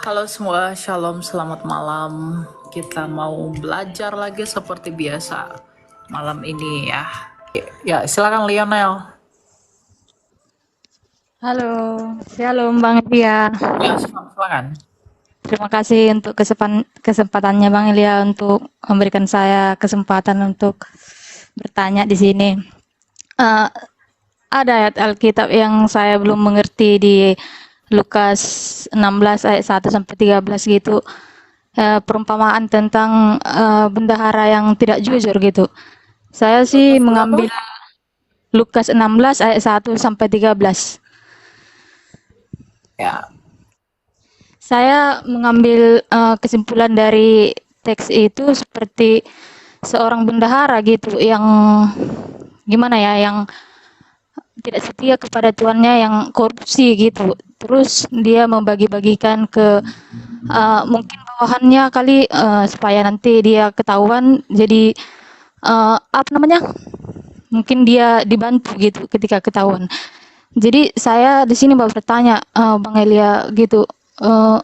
Halo semua, shalom, selamat malam. Kita mau belajar lagi seperti biasa malam ini ya. Ya, silakan Lionel. Halo, shalom Bang Elia. Ya, silakan. Terima kasih untuk kesempatannya Bang Elia untuk memberikan saya kesempatan untuk bertanya di sini. Eh, ada ayat Alkitab yang saya belum mengerti di Lukas 16 ayat 1 sampai 13 gitu. Perumpamaan tentang bendahara yang tidak jujur gitu. Saya sih Lukas berapa? mengambil Lukas 16 ayat 1 sampai 13. Ya, Saya mengambil kesimpulan dari teks itu seperti seorang bendahara gitu yang gimana ya, yang tidak setia kepada tuannya, yang korupsi gitu. Terus dia membagi-bagikan ke mungkin bawahannya kali supaya nanti dia ketahuan jadi apa namanya? Mungkin dia dibantu gitu ketika ketahuan. Jadi saya di sini mau bertanya Bang Elia gitu. eh,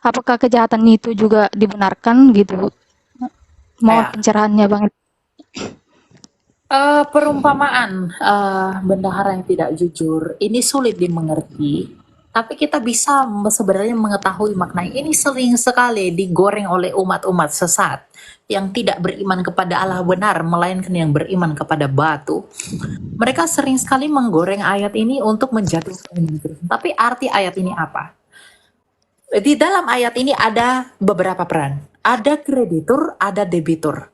Apakah kejahatan itu juga dibenarkan gitu? Mohon ya. pencerahannya Bang. Perumpamaan bendahara yang tidak jujur ini sulit dimengerti, tapi kita bisa sebenarnya mengetahui maknanya. Ini sering sekali digoreng oleh umat-umat sesat yang tidak beriman kepada Allah benar, melainkan yang beriman kepada batu. Mereka sering sekali menggoreng ayat ini untuk menjatuhkan iman Kristen. Tapi arti ayat ini apa? Di dalam ayat ini ada beberapa peran. Ada kreditur, ada debitur.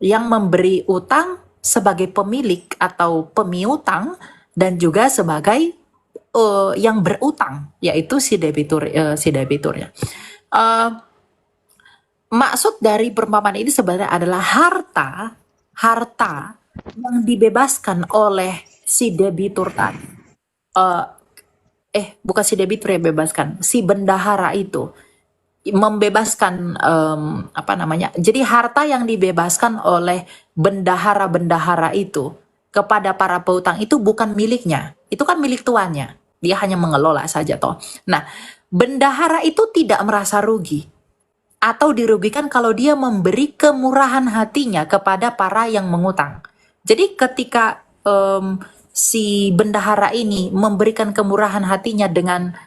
Yang memberi utang sebagai pemilik atau pemiutang dan juga sebagai yang berutang, yaitu si debiturnya. Uh, Maksud dari perumpamaan ini sebenarnya adalah harta yang dibebaskan oleh si debitur tadi. Uh, Bukan si debitur yang bebaskan, si bendahara itu membebaskan apa namanya? Jadi harta yang dibebaskan oleh bendahara-bendahara itu kepada para peutang itu bukan miliknya. Itu kan milik tuannya. Dia hanya mengelola saja toh. Nah, bendahara itu tidak merasa rugi atau dirugikan kalau dia memberi kemurahan hatinya kepada para yang mengutang. Jadi ketika si bendahara ini memberikan kemurahan hatinya dengan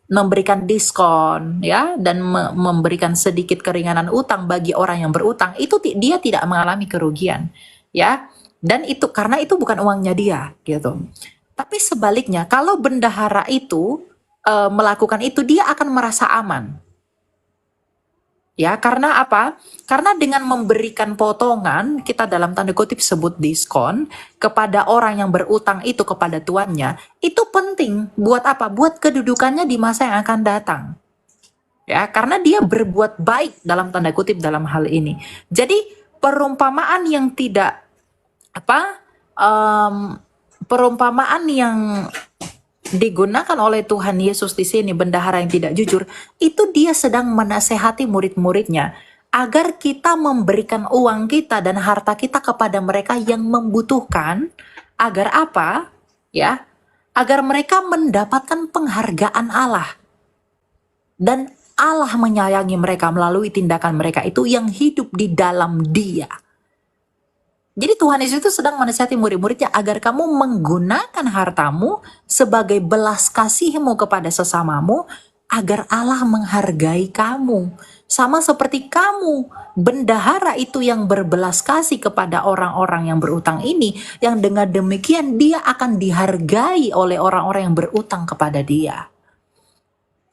memberikan diskon ya dan memberikan sedikit keringanan utang bagi orang yang berutang, itu dia tidak mengalami kerugian ya. Dan itu karena itu bukan uangnya dia gitu. Tapi sebaliknya kalau bendahara itu melakukan itu, dia akan merasa aman. Ya, karena apa? Karena dengan memberikan potongan, kita dalam tanda kutip sebut diskon, kepada orang yang berutang itu kepada tuannya, itu penting. Buat apa? Buat kedudukannya di masa yang akan datang. Ya, karena dia berbuat baik dalam tanda kutip dalam hal ini. Jadi, perumpamaan yang tidak apa? Perumpamaan yang digunakan oleh Tuhan Yesus di sini, bendahara yang tidak jujur, itu dia sedang menasehati murid-muridnya agar kita memberikan uang kita dan harta kita kepada mereka yang membutuhkan, agar apa? Ya, agar mereka mendapatkan penghargaan Allah. Dan Allah menyayangi mereka melalui tindakan mereka itu yang hidup di dalam Dia. Jadi Tuhan Yesus itu sedang menasihati murid-muridnya agar kamu menggunakan hartamu sebagai belas kasihmu kepada sesamamu agar Allah menghargai kamu. Sama seperti kamu, bendahara itu yang berbelas kasih kepada orang-orang yang berutang ini, yang dengan demikian dia akan dihargai oleh orang-orang yang berutang kepada dia.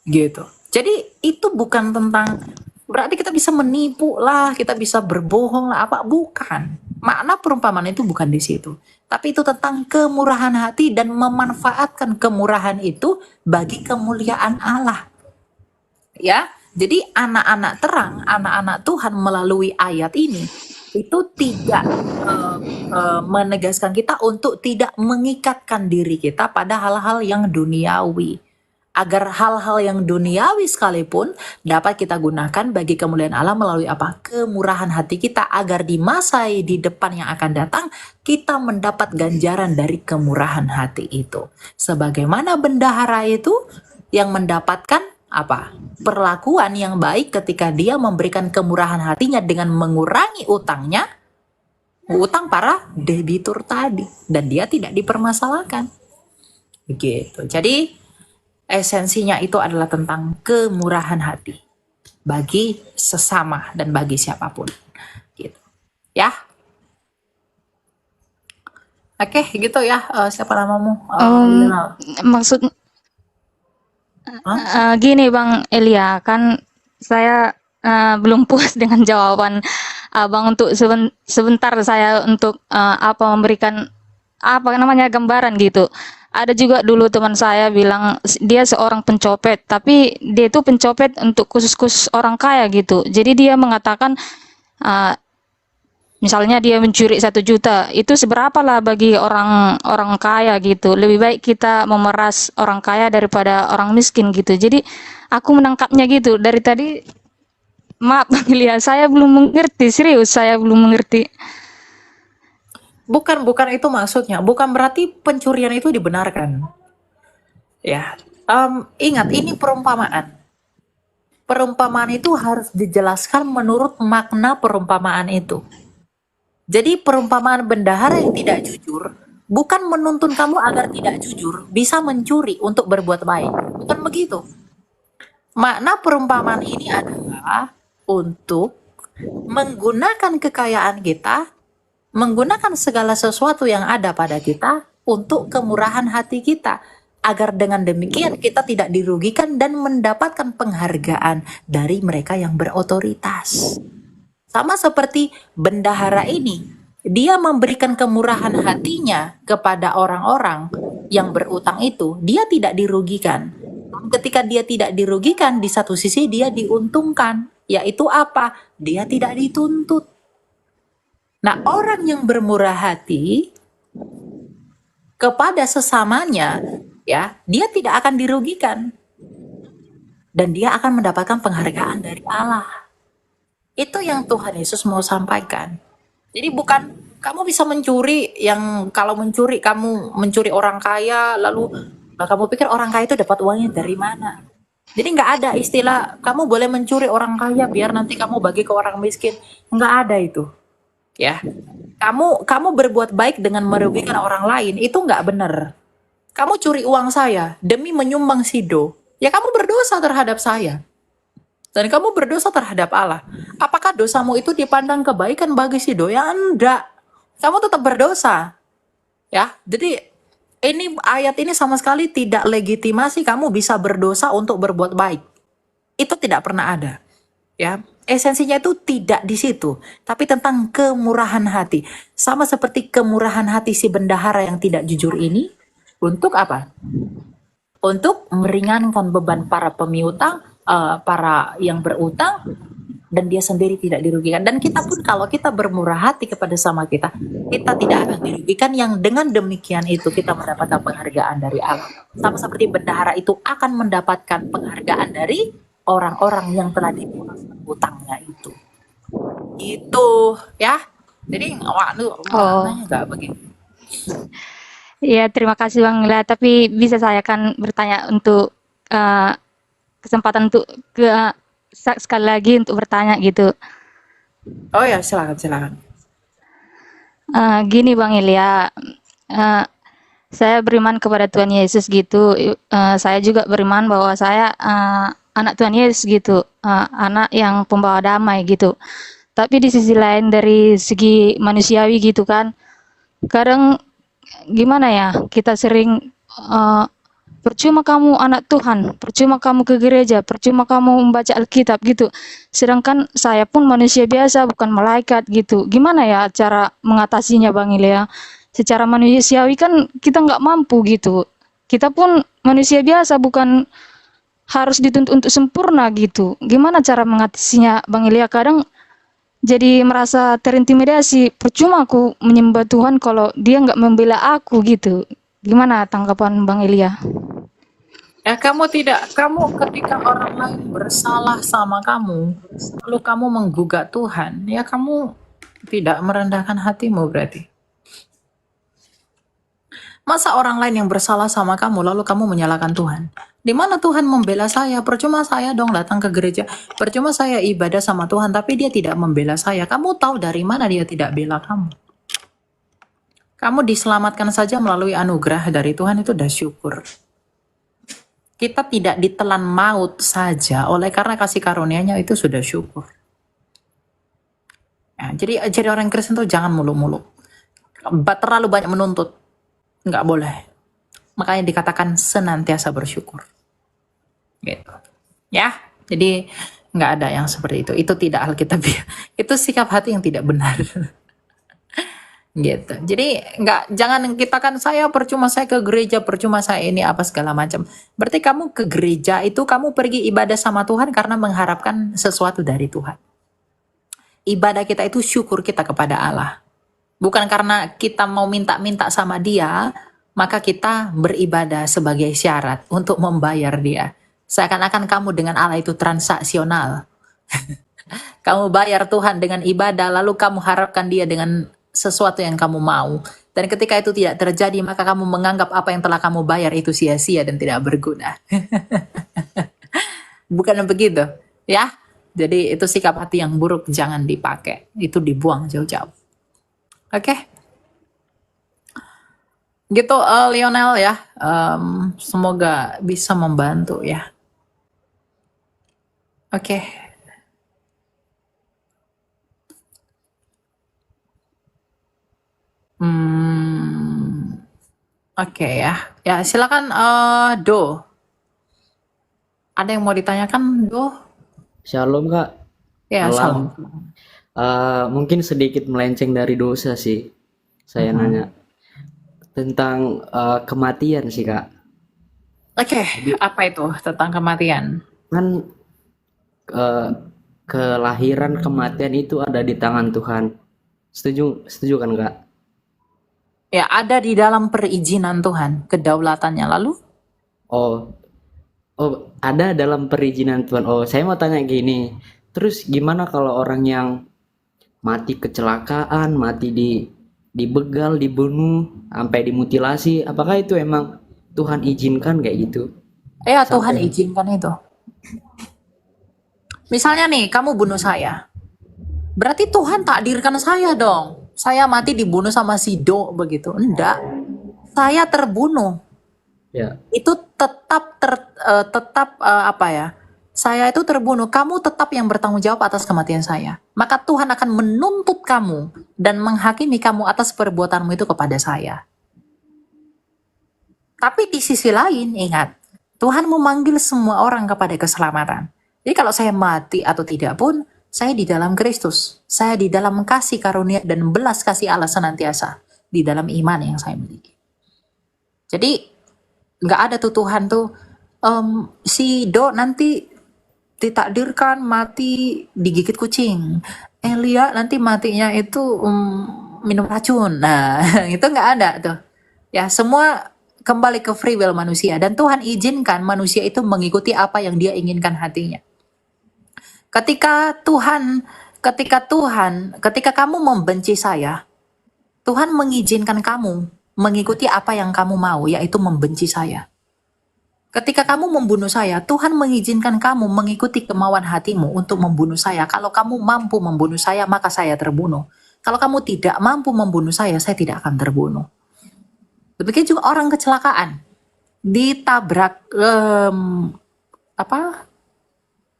Gitu. Jadi itu bukan tentang berarti kita bisa menipu lah, kita bisa berbohong lah, apa? Bukan. Makna perumpamaan itu bukan di situ. Tapi itu tentang kemurahan hati dan memanfaatkan kemurahan itu bagi kemuliaan Allah. Ya, jadi anak-anak terang, anak-anak Tuhan melalui ayat ini itu tidak menegaskan kita untuk tidak mengikatkan diri kita pada hal-hal yang duniawi, agar hal-hal yang duniawi sekalipun dapat kita gunakan bagi kemuliaan Allah melalui apa? Kemurahan hati kita, agar di masa di depan yang akan datang kita mendapat ganjaran dari kemurahan hati itu. Sebagaimana bendahara itu yang mendapatkan apa? Perlakuan yang baik ketika dia memberikan kemurahan hatinya dengan mengurangi utangnya, utang para debitur tadi, dan dia tidak dipermasalahkan. Begitu. Jadi esensinya itu adalah tentang kemurahan hati bagi sesama dan bagi siapapun. Gitu. Ya. Oke, gitu ya. Siapa namamu? Lina. Maksud Hah? gini Bang Elia, kan saya belum puas dengan jawaban Abang untuk sebentar saya untuk memberikan apa namanya gambaran gitu. Ada juga dulu teman saya bilang dia seorang pencopet, tapi dia itu pencopet untuk khusus-khusus orang kaya gitu. Jadi dia mengatakan uh, misalnya dia mencuri 1 juta, itu seberapa lah bagi orang orang kaya gitu. Lebih baik kita memeras orang kaya daripada orang miskin gitu. Jadi aku menangkapnya gitu. Dari tadi, maaf Bang Ilya, saya belum mengerti, serius saya belum mengerti. Bukan itu maksudnya. Bukan berarti pencurian itu dibenarkan. Ya. Ingat, ini perumpamaan. Perumpamaan itu harus dijelaskan menurut makna perumpamaan itu. Jadi perumpamaan bendahara yang tidak jujur bukan menuntun kamu agar tidak jujur, bisa mencuri untuk berbuat baik. Bukan begitu. Makna perumpamaan ini adalah untuk menggunakan kekayaan kita, menggunakan segala sesuatu yang ada pada kita untuk kemurahan hati kita. Agar dengan demikian kita tidak dirugikan dan mendapatkan penghargaan dari mereka yang berotoritas. Sama seperti bendahara ini, dia memberikan kemurahan hatinya kepada orang-orang yang berutang itu, dia tidak dirugikan. Ketika dia tidak dirugikan, di satu sisi dia diuntungkan, yaitu apa? Dia tidak dituntut. Nah, orang yang bermurah hati kepada sesamanya, ya, dia tidak akan dirugikan dan dia akan mendapatkan penghargaan dari Allah. Itu yang Tuhan Yesus mau sampaikan. Jadi bukan kamu bisa mencuri, yang kalau mencuri kamu mencuri orang kaya, lalu kamu pikir orang kaya itu dapat uangnya dari mana. Jadi nggak ada istilah kamu boleh mencuri orang kaya biar nanti kamu bagi ke orang miskin. Nggak ada itu. Ya, kamu berbuat baik dengan merugikan orang lain itu nggak benar. Kamu curi uang saya demi menyumbang sido, ya kamu berdosa terhadap saya. Dan kamu berdosa terhadap Allah. Apakah dosamu itu dipandang kebaikan bagi sido? Ya enggak. Kamu tetap berdosa. Ya, jadi ayat ini sama sekali tidak legitimasi kamu bisa berdosa untuk berbuat baik. Itu tidak pernah ada. Ya, esensinya itu tidak di situ, tapi tentang kemurahan hati. Sama seperti kemurahan hati si bendahara yang tidak jujur ini, untuk apa? Untuk meringankan beban para pemiutang, para yang berutang, dan dia sendiri tidak dirugikan. Dan kita pun kalau kita bermurah hati kepada sama kita tidak akan dirugikan, yang dengan demikian itu kita mendapatkan penghargaan dari Allah. Sama seperti bendahara itu akan mendapatkan penghargaan dari orang-orang yang telah dilunas utangnya itu. Itu ya. Jadi waduh, Oh, maknanya nggak begitu. ya terima kasih Bang Ilya. Tapi bisa saya kan bertanya untuk eh, kesempatan untuk ke sekali lagi untuk bertanya gitu. Oh ya, silakan silakan. Gini Bang Ilya, eh, saya beriman kepada Tuhan Yesus gitu. Saya juga beriman bahwa saya anak Tuhan Yesus gitu, anak yang pembawa damai gitu. Tapi di sisi lain dari segi manusiawi gitu kan, kadang gimana ya, kita sering percuma kamu anak Tuhan, percuma kamu ke gereja, percuma kamu membaca Alkitab gitu. Sedangkan saya pun manusia biasa, bukan malaikat gitu. Gimana ya cara mengatasinya Bang Ilya? Secara manusiawi kan kita nggak mampu gitu. Kita pun manusia biasa, bukan harus dituntut untuk sempurna gitu. Gimana cara mengatasinya Bang Ilya? Kadang jadi merasa terintimidasi. Percuma aku menyembah Tuhan kalau dia nggak membela aku gitu. Gimana tanggapan Bang Ilya? Ya kamu ketika orang lain bersalah sama kamu, lalu kamu menggugat Tuhan, ya kamu tidak merendahkan hatimu berarti. Masa orang lain yang bersalah sama kamu, lalu kamu menyalahkan Tuhan? Di mana Tuhan membela saya? Percuma saya dong datang ke gereja. Percuma saya ibadah sama Tuhan, tapi dia tidak membela saya. Kamu tahu dari mana dia tidak bela kamu? Kamu diselamatkan saja melalui anugerah dari Tuhan, itu udah syukur. Kita tidak ditelan maut saja oleh karena kasih karunia-Nya, itu sudah syukur. Ya, jadi orang Kristen tuh jangan muluk-muluk. Terlalu banyak menuntut. Nggak boleh. Makanya dikatakan senantiasa bersyukur. Gitu. Ya, jadi nggak ada yang seperti itu. Itu tidak Alkitabiah. Itu sikap hati yang tidak benar. Gitu. Jadi jangan kita kan saya percuma saya ke gereja, percuma saya ini apa segala macam. Berarti kamu ke gereja itu kamu pergi ibadah sama Tuhan karena mengharapkan sesuatu dari Tuhan. Ibadah kita itu syukur kita kepada Allah. Bukan karena kita mau minta-minta sama dia, maka kita beribadah sebagai syarat untuk membayar dia. Seakan-akan kamu dengan Allah itu transaksional. Kamu bayar Tuhan dengan ibadah, lalu kamu harapkan dia dengan sesuatu yang kamu mau. Dan ketika itu tidak terjadi, maka kamu menganggap apa yang telah kamu bayar itu sia-sia dan tidak berguna. Bukan begitu, ya? Jadi itu sikap hati yang buruk, jangan dipakai. Itu dibuang jauh-jauh. Oke? Gitu Lionel ya. Semoga bisa membantu ya. Oke. Oke ya. Ya silakan Do. Ada yang mau ditanyakan Do? Shalom Kak, Ya malam. salam. Mungkin sedikit melenceng dari dosa sih. Saya nanya tentang kematian sih Kak. Oke, Jadi apa itu tentang kematian? kan eh, kelahiran kematian itu ada di tangan Tuhan. Setuju kan Kak? Ya ada di dalam perizinan Tuhan, kedaulatannya. Lalu? Oh, ada dalam perizinan Tuhan. Oh, saya mau tanya gini. Terus gimana kalau orang yang mati kecelakaan, mati dibegal, dibunuh, sampai dimutilasi? Apakah itu emang Tuhan izinkan kayak gitu? Ya Tuhan Sampai izinkan itu. Misalnya nih, kamu bunuh saya. Berarti Tuhan takdirkan saya dong. Saya mati dibunuh sama si Do begitu. Enggak. Saya terbunuh. ya, Itu tetap apa ya? Saya itu terbunuh. Kamu tetap yang bertanggung jawab atas kematian saya. Maka Tuhan akan menuntut kamu dan menghakimi kamu atas perbuatanmu itu kepada saya. Tapi di sisi lain, ingat, Tuhan memanggil semua orang kepada keselamatan. Jadi kalau saya mati atau tidak pun, saya di dalam Kristus. Saya di dalam kasih karunia dan belas kasih Allah senantiasa. Di dalam iman yang saya miliki. Jadi, nggak ada tuh Tuhan tuh, si Do nanti ditakdirkan mati digigit kucing. Elia nanti matinya itu minum racun. Nah, itu nggak ada tuh. Ya, semua kembali ke free will manusia. Dan Tuhan izinkan manusia itu mengikuti apa yang dia inginkan hatinya. Ketika kamu membenci saya, Tuhan mengizinkan kamu mengikuti apa yang kamu mau, yaitu membenci saya. Ketika kamu membunuh saya, Tuhan mengizinkan kamu mengikuti kemauan hatimu untuk membunuh saya. Kalau kamu mampu membunuh saya, maka saya terbunuh. Kalau kamu tidak mampu membunuh saya tidak akan terbunuh. Demikian juga orang kecelakaan, ditabrak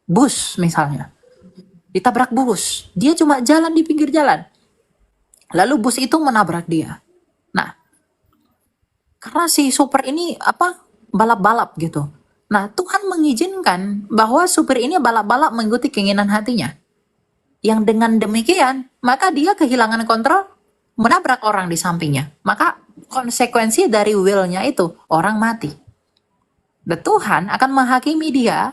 bus misalnya, ditabrak bus, dia cuma jalan di pinggir jalan, lalu bus itu menabrak dia. Nah, karena si supir ini balap-balap gitu. Nah, Tuhan mengizinkan bahwa supir ini balap-balap mengikuti keinginan hatinya. Yang dengan demikian, maka dia kehilangan kontrol, menabrak orang di sampingnya. Maka konsekuensi dari will-nya itu, orang mati. Dan Tuhan akan menghakimi dia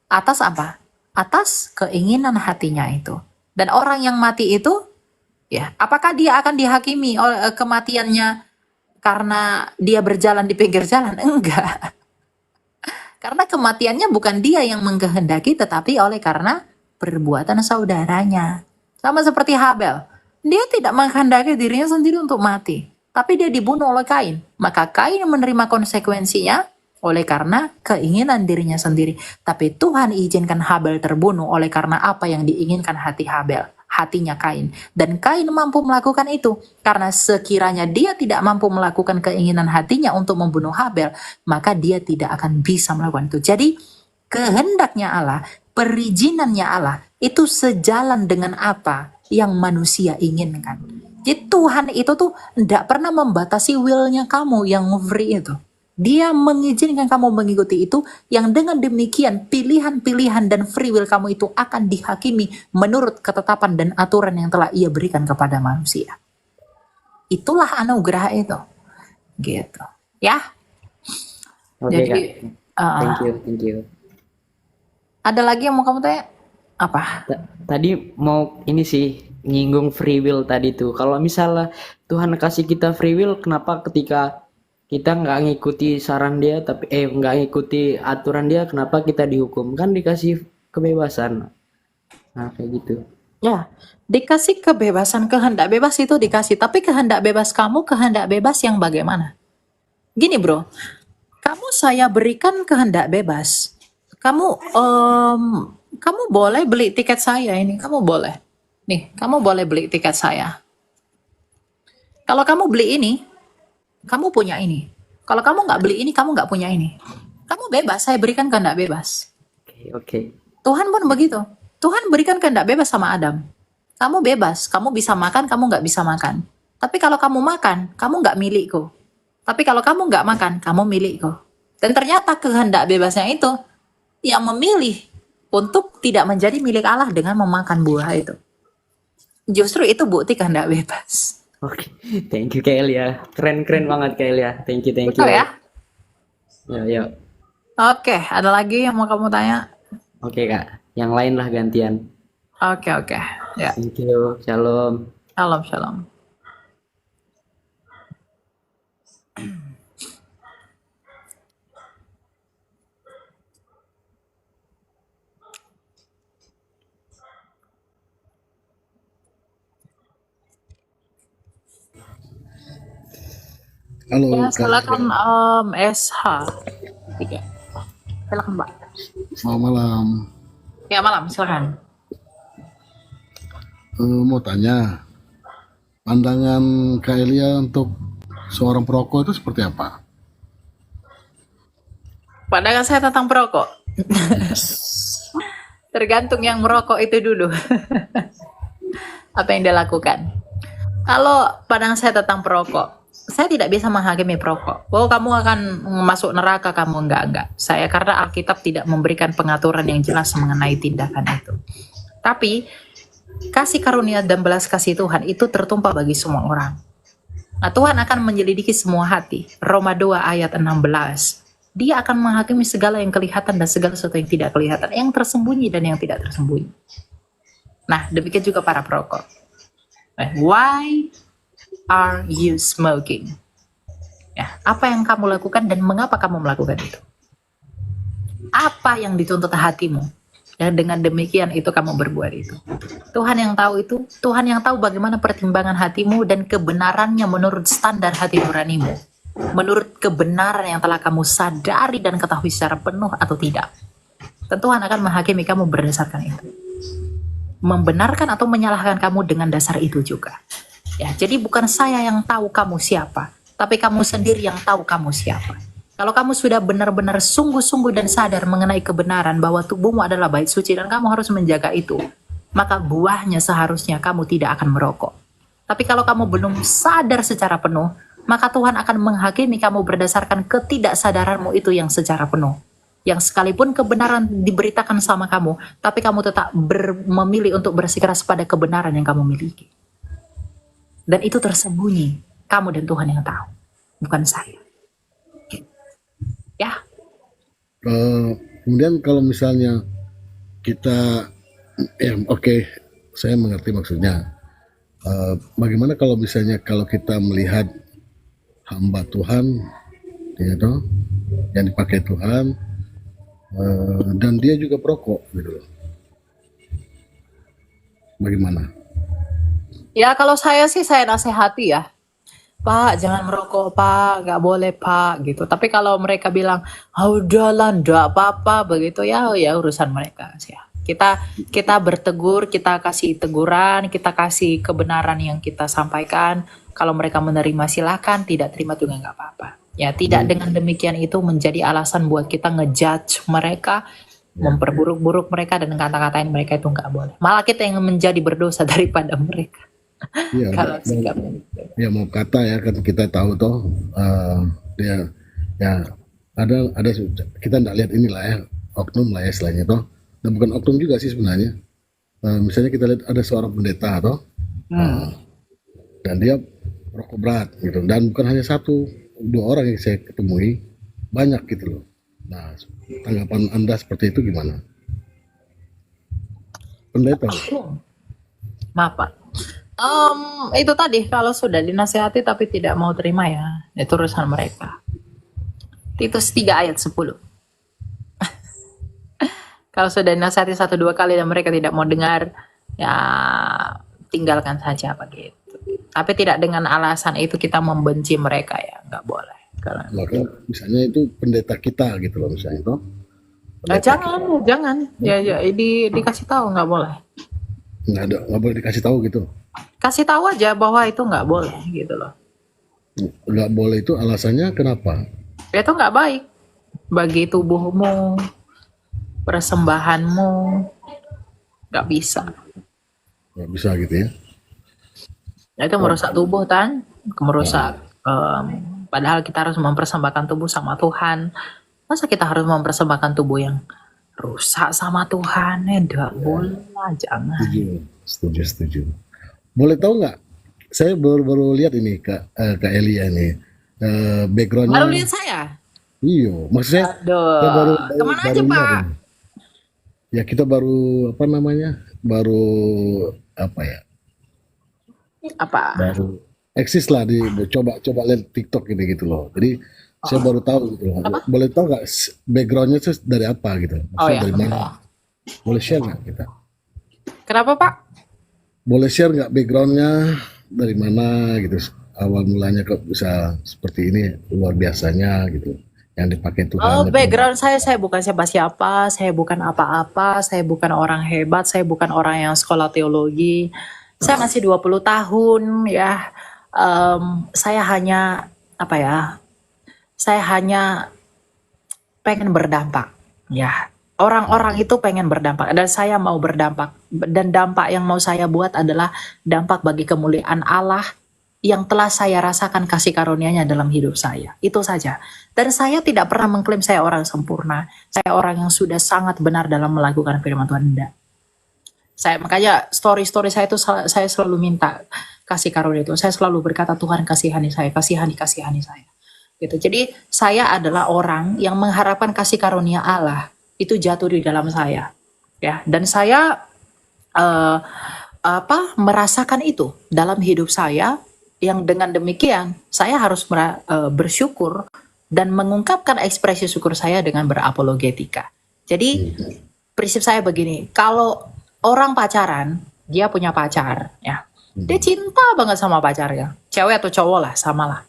atas apa? Atas keinginan hatinya itu. Dan orang yang mati itu, ya, apakah dia akan dihakimi oleh kematiannya karena dia berjalan di pinggir jalan? Enggak. Karena kematiannya bukan dia yang mengkehendaki, tetapi oleh karena perbuatan saudaranya. Sama seperti Habel. Dia tidak menghendaki dirinya sendiri untuk mati. tapi dia dibunuh oleh Kain. Maka Kain menerima konsekuensinya oleh karena keinginan dirinya sendiri. Tapi Tuhan izinkan Habel terbunuh oleh karena apa yang diinginkan hati Habel, hatinya Kain. Dan Kain mampu melakukan itu. Karena sekiranya dia tidak mampu melakukan keinginan hatinya untuk membunuh Habel, maka dia tidak akan bisa melakukan itu. Jadi kehendaknya Allah, perizinannya Allah, itu sejalan dengan apa yang manusia inginkan. Jadi Tuhan itu tuh tidak pernah membatasi will-nya kamu yang free itu. Dia mengizinkan kamu mengikuti itu, yang dengan demikian pilihan-pilihan dan free will kamu itu akan dihakimi menurut ketetapan dan aturan yang telah Ia berikan kepada manusia. Itulah anugerah itu. Gitu. Ya. Oke Jadi Kak, thank you. ada lagi yang mau kamu tanya? Apa? Tadi mau ini sih nyinggung free will tadi tuh. Kalau misalnya Tuhan kasih kita free will, kenapa ketika kita nggak ngikuti saran dia, tapi nggak ngikuti aturan dia, kenapa kita dihukum? Kan dikasih kebebasan. Nah kayak gitu. Ya, dikasih kebebasan, kehendak bebas itu dikasih. Tapi kehendak bebas kamu, kehendak bebas yang bagaimana? Gini bro, kamu saya berikan kehendak bebas. Kamu boleh beli tiket saya ini. Kamu boleh. Nih, kamu boleh beli tiket saya. Kalau kamu beli ini, kamu punya ini. Kalau kamu nggak beli ini, kamu nggak punya ini. Kamu bebas, saya berikan kehendak bebas. Oke. Tuhan pun begitu. Tuhan berikan kehendak bebas sama Adam. Kamu bebas, kamu bisa makan, kamu nggak bisa makan. Tapi kalau kamu makan, kamu nggak milikku. Tapi kalau kamu nggak makan, kamu milikku. Dan ternyata kehendak bebasnya itu yang memilih untuk tidak menjadi milik Allah dengan memakan buah itu. Justru itu bukti kehendak bebas. Oke, thank you Kak Elia. Keren banget Kak Elia. Thank you. Betul ya? Yo. Oke, ada lagi yang mau kamu tanya? Oke Kak, yang lain lah gantian. Oke. Ya, Thank you, shalom. shalom. Halo Ya, Kak, silakan SH. 3. Silakan, Mbak. selamat malam. Ya, malam, silakan. Mau tanya, pandangan Kak Elia untuk seorang perokok itu seperti apa? Pandangan saya tentang perokok. Tergantung yang merokok itu dulu. Apa yang dia lakukan. Kalau pandangan saya tentang perokok, saya tidak bisa menghakimi perokok. Oh, kamu akan masuk neraka, kamu enggak. Saya karena Alkitab tidak memberikan pengaturan yang jelas mengenai tindakan itu. Tapi kasih karunia dan belas kasih Tuhan itu tertumpah bagi semua orang. Nah, Tuhan akan menyelidiki semua hati. Roma 2 ayat 16. Dia akan menghakimi segala yang kelihatan dan segala sesuatu yang tidak kelihatan, yang tersembunyi dan yang tidak tersembunyi. Nah, demikian juga para perokok. Why are you smoking? Ya, apa yang kamu lakukan dan mengapa kamu melakukan itu? Apa yang dituntut hatimu? Dan dengan demikian itu kamu berbuat itu. Tuhan yang tahu itu, Tuhan yang tahu bagaimana pertimbangan hatimu dan kebenarannya menurut standar hati nuranimu. Menurut kebenaran yang telah kamu sadari dan ketahui secara penuh atau tidak. Dan Tuhan akan menghakimi kamu berdasarkan itu. Membenarkan atau menyalahkan kamu dengan dasar itu juga. Ya, jadi bukan saya yang tahu kamu siapa, tapi kamu sendiri yang tahu kamu siapa. Kalau kamu sudah benar-benar sungguh-sungguh dan sadar mengenai kebenaran bahwa tubuhmu adalah bait suci dan kamu harus menjaga itu, maka buahnya seharusnya kamu tidak akan merokok. Tapi kalau kamu belum sadar secara penuh, maka Tuhan akan menghakimi kamu berdasarkan ketidaksadaranmu itu yang secara penuh. Yang sekalipun kebenaran diberitakan sama kamu, tapi kamu tetap memilih untuk bersikeras pada kebenaran yang kamu miliki. Dan itu tersembunyi, kamu dan Tuhan yang tahu, bukan saya. Ya, Kemudian kalau misalnya kita, oke, saya mengerti maksudnya. Bagaimana kalau misalnya kalau kita melihat hamba Tuhan, gitu, yang dipakai Tuhan, dan dia juga perokok, gitu, bagaimana? ya kalau saya sih saya nasihati ya. Pak, jangan merokok, Pak, nggak boleh, Pak, gitu. Tapi kalau mereka bilang, ah udahlah, nggak apa-apa, begitu ya, ya urusan mereka sih. Ya. Kita bertegur, kita kasih teguran, kita kasih kebenaran yang kita sampaikan. Kalau mereka menerima silakan, tidak terima juga nggak apa-apa. Ya, tidak Dan dengan demikian itu menjadi alasan buat kita ngejudge mereka, ya, memperburuk-buruk mereka dan kata-katain mereka itu nggak boleh. Malah kita yang menjadi berdosa daripada mereka. iya, Kalau mau, sikapnya. ya mau kata ya kan kita tahu toh dia ya ada kita nggak lihat inilah ya oknum lah ya istilahnya toh, dan bukan oknum juga sih sebenarnya. Misalnya kita lihat ada seorang pendeta toh, Hmm. dan dia rokok berat gitu, dan bukan hanya satu dua orang yang saya ketemui, banyak gitu loh. Nah, tanggapan anda seperti itu gimana, pendeta? Maaf Pak. Itu tadi kalau sudah dinasihati tapi tidak mau terima ya, itu urusan mereka. Titus 3 ayat 10. Kalau sudah dinasihati 1-2 kali dan mereka tidak mau dengar, ya tinggalkan saja begitu. Tapi tidak dengan alasan itu kita membenci mereka ya, nggak boleh. Kalau Maka misalnya itu pendeta kita gitu loh misalnya toh, pendeta kita jangan, ya dikasih tahu nggak boleh. nggak boleh dikasih tahu gitu. Kasih tahu aja bahwa itu nggak boleh gitu loh. Nggak boleh itu alasannya kenapa? Itu nggak baik bagi tubuhmu, persembahanmu, nggak bisa. Nggak bisa gitu ya. Itu merusak tubuh kan, merusak. Padahal kita harus mempersembahkan tubuh sama Tuhan. Masa kita harus mempersembahkan tubuh yang rusak sama Tuhan? Ya nggak boleh lah, jangan. Setuju. Boleh tahu nggak? Saya baru lihat ini Kak Elia ini Baru backgroundnya. lihat saya. Iyo, maksudnya Aduh, kita kemana aja baru lihat Pak? ini. Ya kita baru apa namanya? Baru apa ya? Apa? Baru eksis lah di coba lihat TikTok ini gitu loh. Jadi saya baru tahu gitu loh. Apa? Boleh tahu nggak backgroundnya itu dari apa gitu? Oh Maksudnya ya, dari mana? betul. Boleh share nggak kita? Kenapa Pak? Boleh share nggak backgroundnya dari mana gitu? Awal mulanya kok bisa seperti ini, luar biasanya gitu. Yang dipakai Tuhan. Oh, gitu. background saya bukan siapa-siapa, saya bukan apa-apa, saya bukan orang hebat, saya bukan orang yang sekolah teologi. Saya masih 20 tahun ya. Saya hanya apa ya? Saya hanya pengen berdampak. Ya, orang-orang itu pengen berdampak dan saya mau berdampak. Dan dampak yang mau saya buat adalah dampak bagi kemuliaan Allah yang telah saya rasakan kasih karunia-Nya dalam hidup saya. Itu saja. Dan saya tidak pernah mengklaim saya orang sempurna. Saya orang yang sudah sangat benar dalam melakukan firman Tuhan. Tidak. Makanya story-story saya itu saya selalu minta kasih karunia itu. Saya selalu berkata, Tuhan kasihani saya, kasihani saya. Gitu. Jadi saya adalah orang yang mengharapkan kasih karunia Allah itu jatuh di dalam saya. Ya, dan saya merasakan itu dalam hidup saya, yang dengan demikian saya harus bersyukur dan mengungkapkan ekspresi syukur saya dengan berapologetika. Jadi prinsip saya begini, kalau orang pacaran, dia punya pacar, ya, dia cinta banget sama pacarnya, cewek atau cowok lah, sama lah.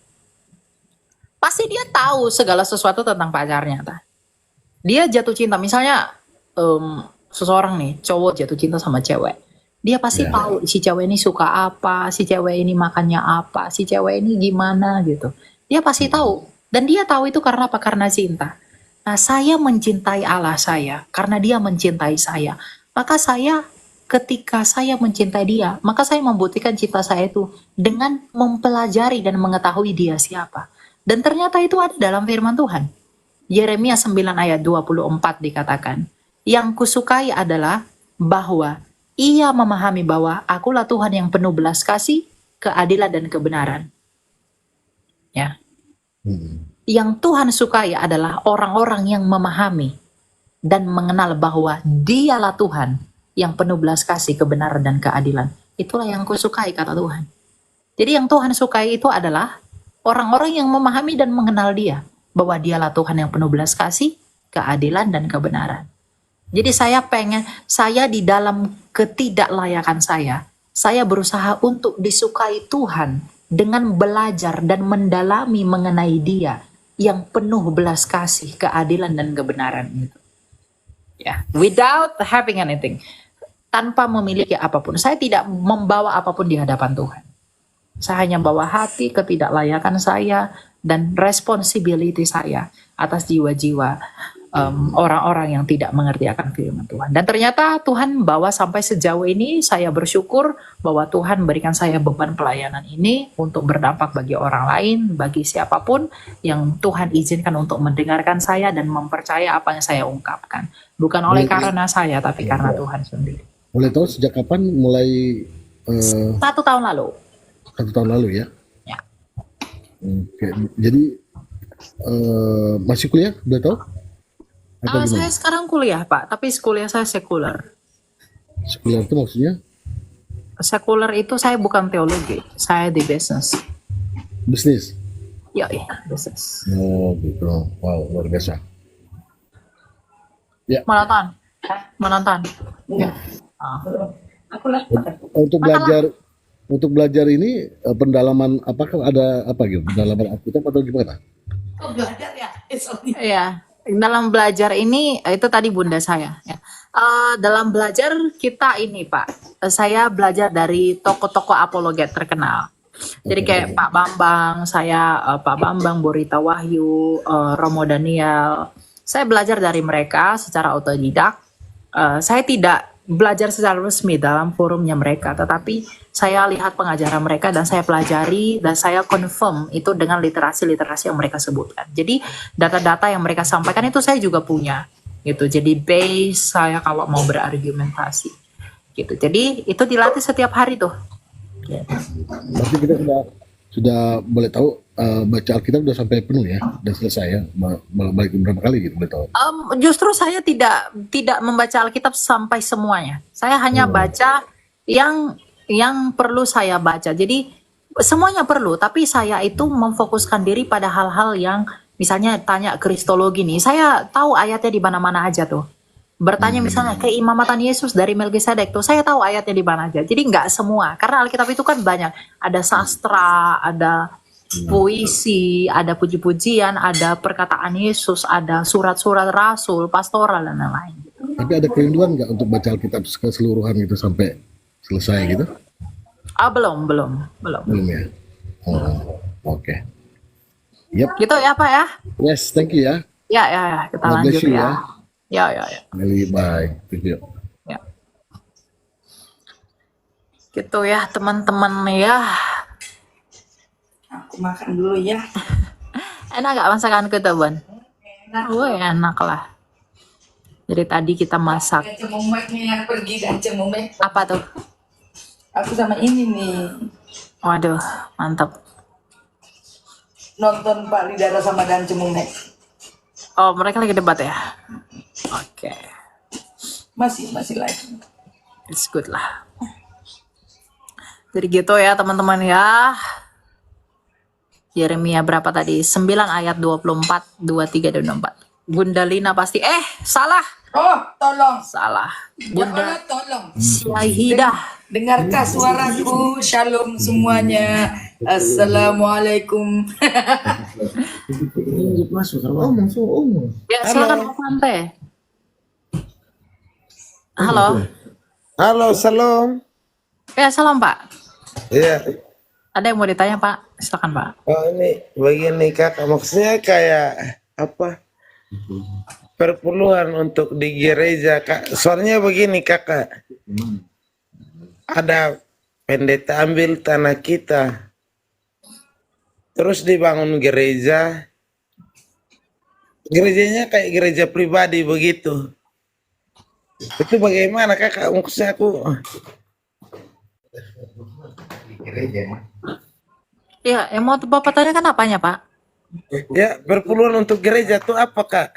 Pasti dia tahu segala sesuatu tentang pacarnya. Dia jatuh cinta, misalnya seseorang nih, cowok jatuh cinta sama cewek. Dia pasti tahu si cewek ini suka apa, si cewek ini makannya apa, si cewek ini gimana gitu. Dia pasti tahu. Dan dia tahu itu karena apa? Karena cinta. Nah, saya mencintai Allah saya karena dia mencintai saya. Maka saya, ketika saya mencintai dia, maka saya membuktikan cinta saya itu dengan mempelajari dan mengetahui dia siapa. Dan ternyata itu ada dalam firman Tuhan. Yeremia 9 ayat 24 dikatakan, yang kusukai adalah bahwa ia memahami bahwa akulah Tuhan yang penuh belas kasih, keadilan dan kebenaran. Ya. Yang Tuhan sukai adalah orang-orang yang memahami dan mengenal bahwa dialah Tuhan yang penuh belas kasih, kebenaran dan keadilan. Itulah yang kusukai, kata Tuhan. Jadi yang Tuhan sukai itu adalah orang-orang yang memahami dan mengenal dia, bahwa dialah Tuhan yang penuh belas kasih, keadilan dan kebenaran. Jadi saya di dalam ketidaklayakan saya berusaha untuk disukai Tuhan dengan belajar dan mendalami mengenai Dia yang penuh belas kasih, keadilan dan kebenaran itu. Ya, without having anything, tanpa memiliki apapun. Saya tidak membawa apapun di hadapan Tuhan. Saya hanya bawa hati, ketidaklayakan saya, dan responsibility saya atas jiwa-jiwa orang-orang yang tidak mengerti akan firman Tuhan. Dan ternyata Tuhan bawa sampai sejauh ini. Saya bersyukur bahwa Tuhan berikan saya beban pelayanan ini untuk berdampak bagi orang lain, bagi siapapun yang Tuhan izinkan untuk mendengarkan saya dan mempercaya apa yang saya ungkapkan. Bukan oleh karena saya, tapi karena Tuhan sendiri. Boleh tahu sejak kapan mulai 1 tahun lalu. 1 tahun lalu ya? Ya. Oke. Jadi masih kuliah, boleh tahu? Atau Saya gimana? sekarang kuliah, Pak, tapi kuliah saya sekuler. Sekuler itu maksudnya Sekuler itu saya bukan teologi, saya di bisnis. bisnis. Ya, bisnis. Oh gitu. Wow, luar biasa. Ya, Menonton. Ya. Ah. untuk belajar ini pendalaman apakah ada apa gitu? Pendalaman Alkitab atau gimana? Iya, dalam belajar ini itu tadi bunda saya. Ya. Dalam belajar kita ini Pak, saya belajar dari tokoh-tokoh apologet terkenal. Jadi kayak Pak Bambang, Pak Bambang, Borita Wahyu, Romo Daniel. Saya belajar dari mereka secara otodidak. Saya tidak belajar secara resmi dalam forumnya mereka, tetapi saya lihat pengajaran mereka dan saya pelajari dan saya confirm itu dengan literasi-literasi yang mereka sebutkan. Jadi data-data yang mereka sampaikan itu saya juga punya, gitu. Jadi base saya kalau mau berargumentasi, gitu. Jadi itu dilatih setiap hari tuh. Berarti kita sudah boleh tahu baca Alkitab sudah sampai penuh ya, sudah selesai ya, balik berapa kali gitu boleh tahu? Justru saya tidak membaca Alkitab sampai semuanya. Saya hanya baca yang perlu saya baca. Jadi semuanya perlu, tapi saya itu memfokuskan diri pada hal-hal yang misalnya tanya kristologi nih. Saya tahu ayatnya di mana-mana aja tuh. Bertanya misalnya keimamatan Yesus dari Melkisedek tuh, saya tahu ayatnya di mana aja. Jadi nggak semua, karena Alkitab itu kan banyak. Ada sastra, ada puisi, ada puji-pujian, ada perkataan Yesus, ada surat-surat rasul, pastoral dan lain-lain. Tapi ada kerinduan nggak untuk baca Alkitab keseluruhan gitu sampai selesai gitu? Belum. Belum ya. Oh, oke. Yep. Gitu ya Pak ya? Yes, thank you ya. Ya, kita God bless lanjut you ya. ya. Ya. Meli, bye. Thank you. Ya. Gitu ya teman-teman ya. Aku makan dulu ya. Enak gak masakanku tuh Bun? Enak lah. Jadi tadi kita masak. Cemumek nih yang pergi dan cemumek. Apa tuh? Aku sama ini nih Waduh, mantap. nonton Pak Lidara sama dan cemumek. Oh, mereka lagi debat ya? Oke. Masih lagi. It's good lah. Jadi gitu ya teman-teman ya. Yeremia berapa tadi? 9 ayat 24, 23 dan 24. Bunda Lina pasti salah. Oh, tolong. Salah. Ya Bunda Allah, tolong. Syahidah. Dengarkah suaraku? Shalom semuanya. Assalamualaikum. Masuk Ya, silakan Pak Fante. Halo. Halo, salam. Ya, salam Pak. Iya, Ada yang mau ditanya Pak? Silakan Pak. oh ini begini kakak, maksudnya kayak apa? Perpuluhan untuk di gereja kak. Soalnya begini kakak, ada pendeta ambil tanah kita, terus dibangun gereja. Gerejanya kayak gereja pribadi begitu. Itu bagaimana kakak? Maksudnya aku Ya, yang mau Bapak tanyakan apanya Pak? ya perpuluhan untuk gereja tuh apa kak?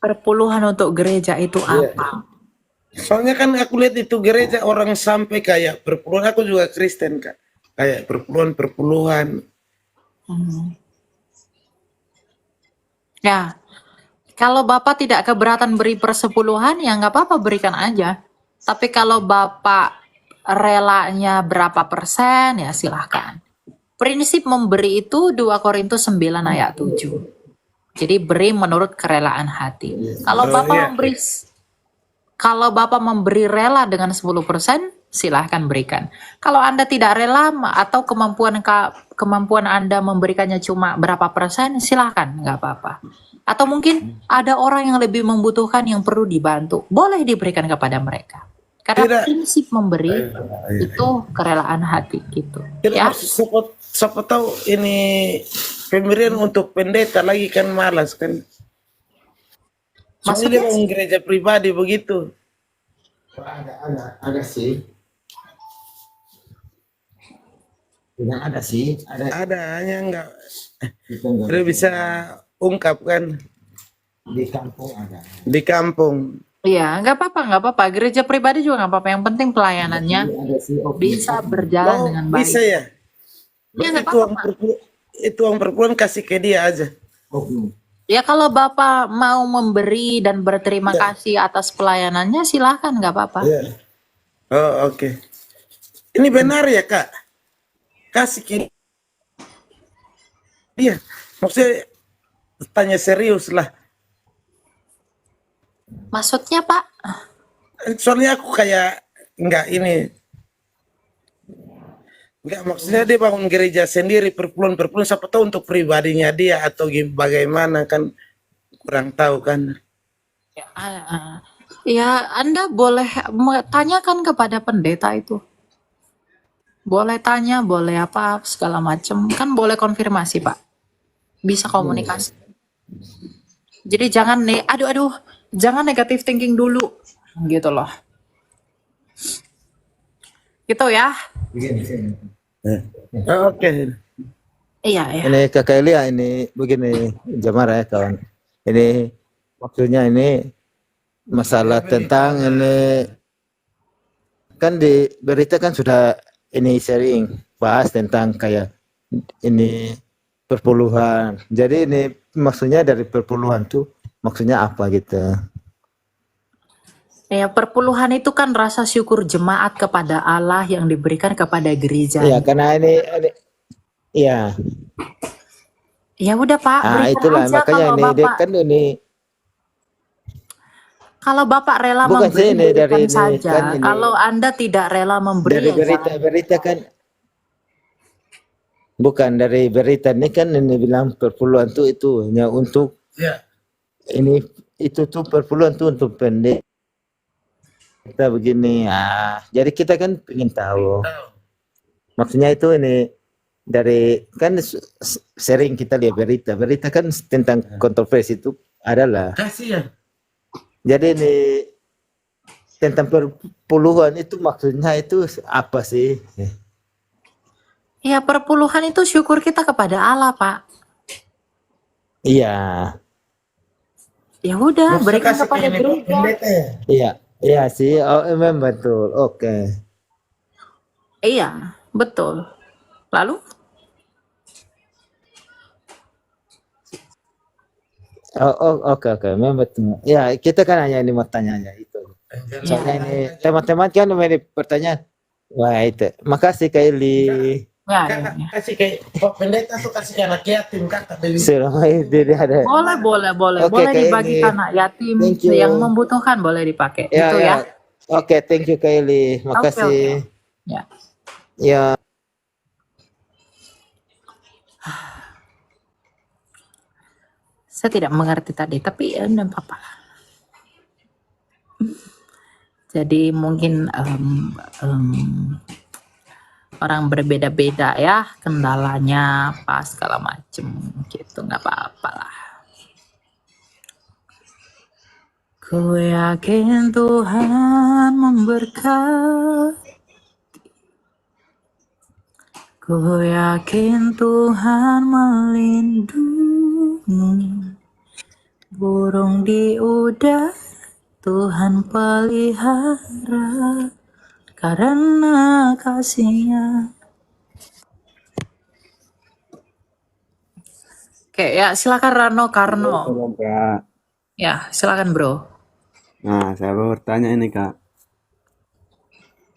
Perpuluhan untuk gereja itu apa? Soalnya kan aku lihat itu gereja orang sampai kayak perpuluhan, aku juga Kristen kak, kayak perpuluhan. Ya, kalau Bapak tidak keberatan beri persepuluhan, ya nggak apa-apa berikan aja. Tapi kalau Bapak relanya berapa persen ya silahkan. Prinsip memberi itu 2 Korintus 9 ayat 7. Jadi beri menurut kerelaan hati. Kalau Bapak memberi kalau Bapak memberi rela dengan 10%, silahkan berikan. Kalau Anda tidak rela atau kemampuan Anda memberikannya cuma berapa persen, silahkan, nggak apa-apa. Atau mungkin ada orang yang lebih membutuhkan yang perlu dibantu, boleh diberikan kepada mereka. Karena prinsip memberi itu kerelaan hati gitu. Ya. Siapa tahu ini pemberian untuk pendeta lagi kan malas kan. Maksudnya Maksudnya bangun gereja pribadi begitu. Ada sih. Tidak ada sih. Ada hanya enggak Kita nggak udah bisa ungkapkan di kampung ada. di kampung. Iya, nggak apa-apa. Gereja pribadi juga nggak apa-apa. Yang penting pelayanannya Ada sih. bisa berjalan dengan baik. Bisa ya. Ya, nggak Itu apa-apa. itu uang perpuluhan kasih ke dia aja. Ya kalau Bapak mau memberi dan berterima kasih atas pelayanannya, silahkan, nggak apa-apa. Iya. Oh, oke. Ini benar ya, Kak? Kasih ke dia. Maksudnya tanya serius lah. Maksudnya Pak? Soalnya aku kayak enggak ini. Enggak, maksudnya dia bangun gereja sendiri perpuluhan siapa tahu untuk pribadinya dia atau bagaimana kan kurang tahu kan. Ya, Anda boleh tanyakan kepada pendeta itu. Boleh tanya, boleh apa, segala macam. Kan boleh konfirmasi, Pak. Bisa komunikasi. Jadi jangan jangan negative thinking dulu. Gitu loh. Gitu ya. Oh, oke. Iya, ya. Ini Kakak Elia ini begini Jamara ya kawan. Ini maksudnya ini masalah tentang ini kan di berita kan sudah ini sharing bahas tentang kayak ini perpuluhan. Jadi ini maksudnya dari perpuluhan tuh maksudnya apa gitu. Ya, perpuluhan itu kan rasa syukur jemaat kepada Allah yang diberikan kepada gereja. Iya, karena ini iya. Ya udah Pak, Nah, berikan itulah aja makanya kalau ini dia Bapak kan ini kalau Bapak rela bukan memberi, sih ini dari berikan ini saja. kan ini Kalau Anda tidak rela memberi, dari ya jangan. berita kan bukan dari berita ini kan ini bilang perpuluhan tuh itu hanya untuk Ya. ini itu tuh perpuluhan tuh untuk pendek kita begini jadi kita kan ingin tahu maksudnya itu ini dari kan sering kita lihat berita kan tentang kontroversi itu adalah Kasih ya. jadi ini tentang perpuluhan itu maksudnya itu apa sih? Ya perpuluhan itu syukur kita kepada Allah Pak. Iya. Ya udah, Maksudnya berikan kasih kepada ke gereja. pendeta ya. Iya, iya sih. Oh, memang betul. Oke. Iya, betul. Lalu? Oke. Memang betul. Ya, kita kan hanya ini mau tanya itu. Soalnya ini teman-teman kan ini pertanyaan. Wah itu. Makasih Kak Eli. Ya, Kakak kasih ke pendeta tuh kasih ke anak yatim kakak Dewi. Selama itu dia ada. boleh. Oke, Boleh Kak dibagi Eli. ke anak yatim Thank you. yang membutuhkan boleh dipakai. Ya, Gitu ya. Oke, thank you Kak Eli. Makasih. Ya. Ya. Saya tidak mengerti tadi, tapi ya enggak apa-apa. Jadi mungkin orang berbeda-beda ya kendalanya apa segala macem gitu, nggak apa-apa lah. Ku yakin Tuhan memberkati. Ku yakin Tuhan melindungi. Burung di udara Tuhan pelihara karena kasih-Nya. Oke, ya silakan Rano Karno. Kak. Ya, silakan Bro. Nah, saya mau bertanya ini Kak.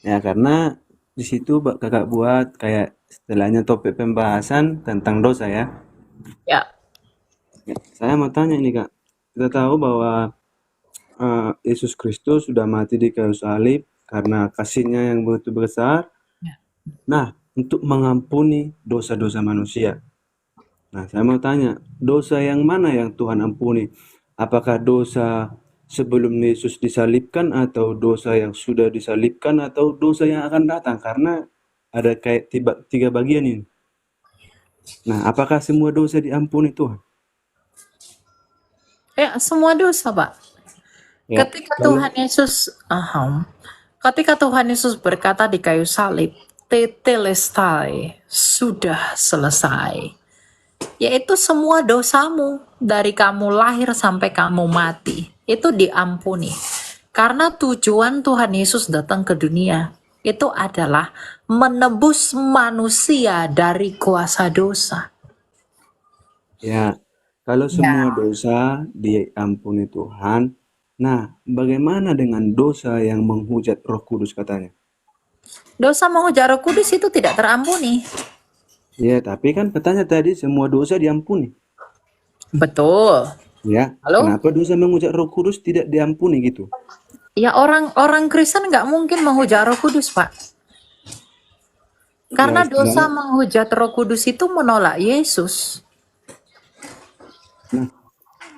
Ya, karena di situ kakak buat kayak istilahnya topik pembahasan tentang dosa ya. Ya, Ya, saya mau tanya nih Kak. Kita tahu bahwa Yesus Kristus sudah mati di kayu salib karena kasihnya yang begitu besar. ya. Nah, untuk mengampuni dosa-dosa manusia. Nah, saya mau tanya, dosa yang mana yang Tuhan ampuni? Apakah dosa sebelum Yesus disalibkan atau dosa yang sudah disalibkan atau dosa yang akan datang? Karena ada kayak tiga bagian ini. Nah, apakah semua dosa diampuni Tuhan? Ya, semua dosa, Pak. Ya, Ketika Tuhan Yesus, ketika Tuhan Yesus berkata di kayu salib, tetelestai, sudah selesai. Yaitu semua dosamu dari kamu lahir sampai kamu mati itu diampuni. Karena tujuan Tuhan Yesus datang ke dunia itu adalah menebus manusia dari kuasa dosa. ya, kalau semua dosa diampuni Tuhan, nah bagaimana dengan dosa yang menghujat Roh Kudus katanya? Dosa menghujat Roh Kudus itu tidak terampuni. Ya, tapi kan katanya tadi semua dosa diampuni. Betul. Ya, Halo? kenapa dosa menghujat Roh Kudus tidak diampuni gitu? Ya orang Kristen nggak mungkin menghujat Roh Kudus, Pak. Karena Ya, dosa menghujat Roh Kudus itu menolak Yesus. Nah,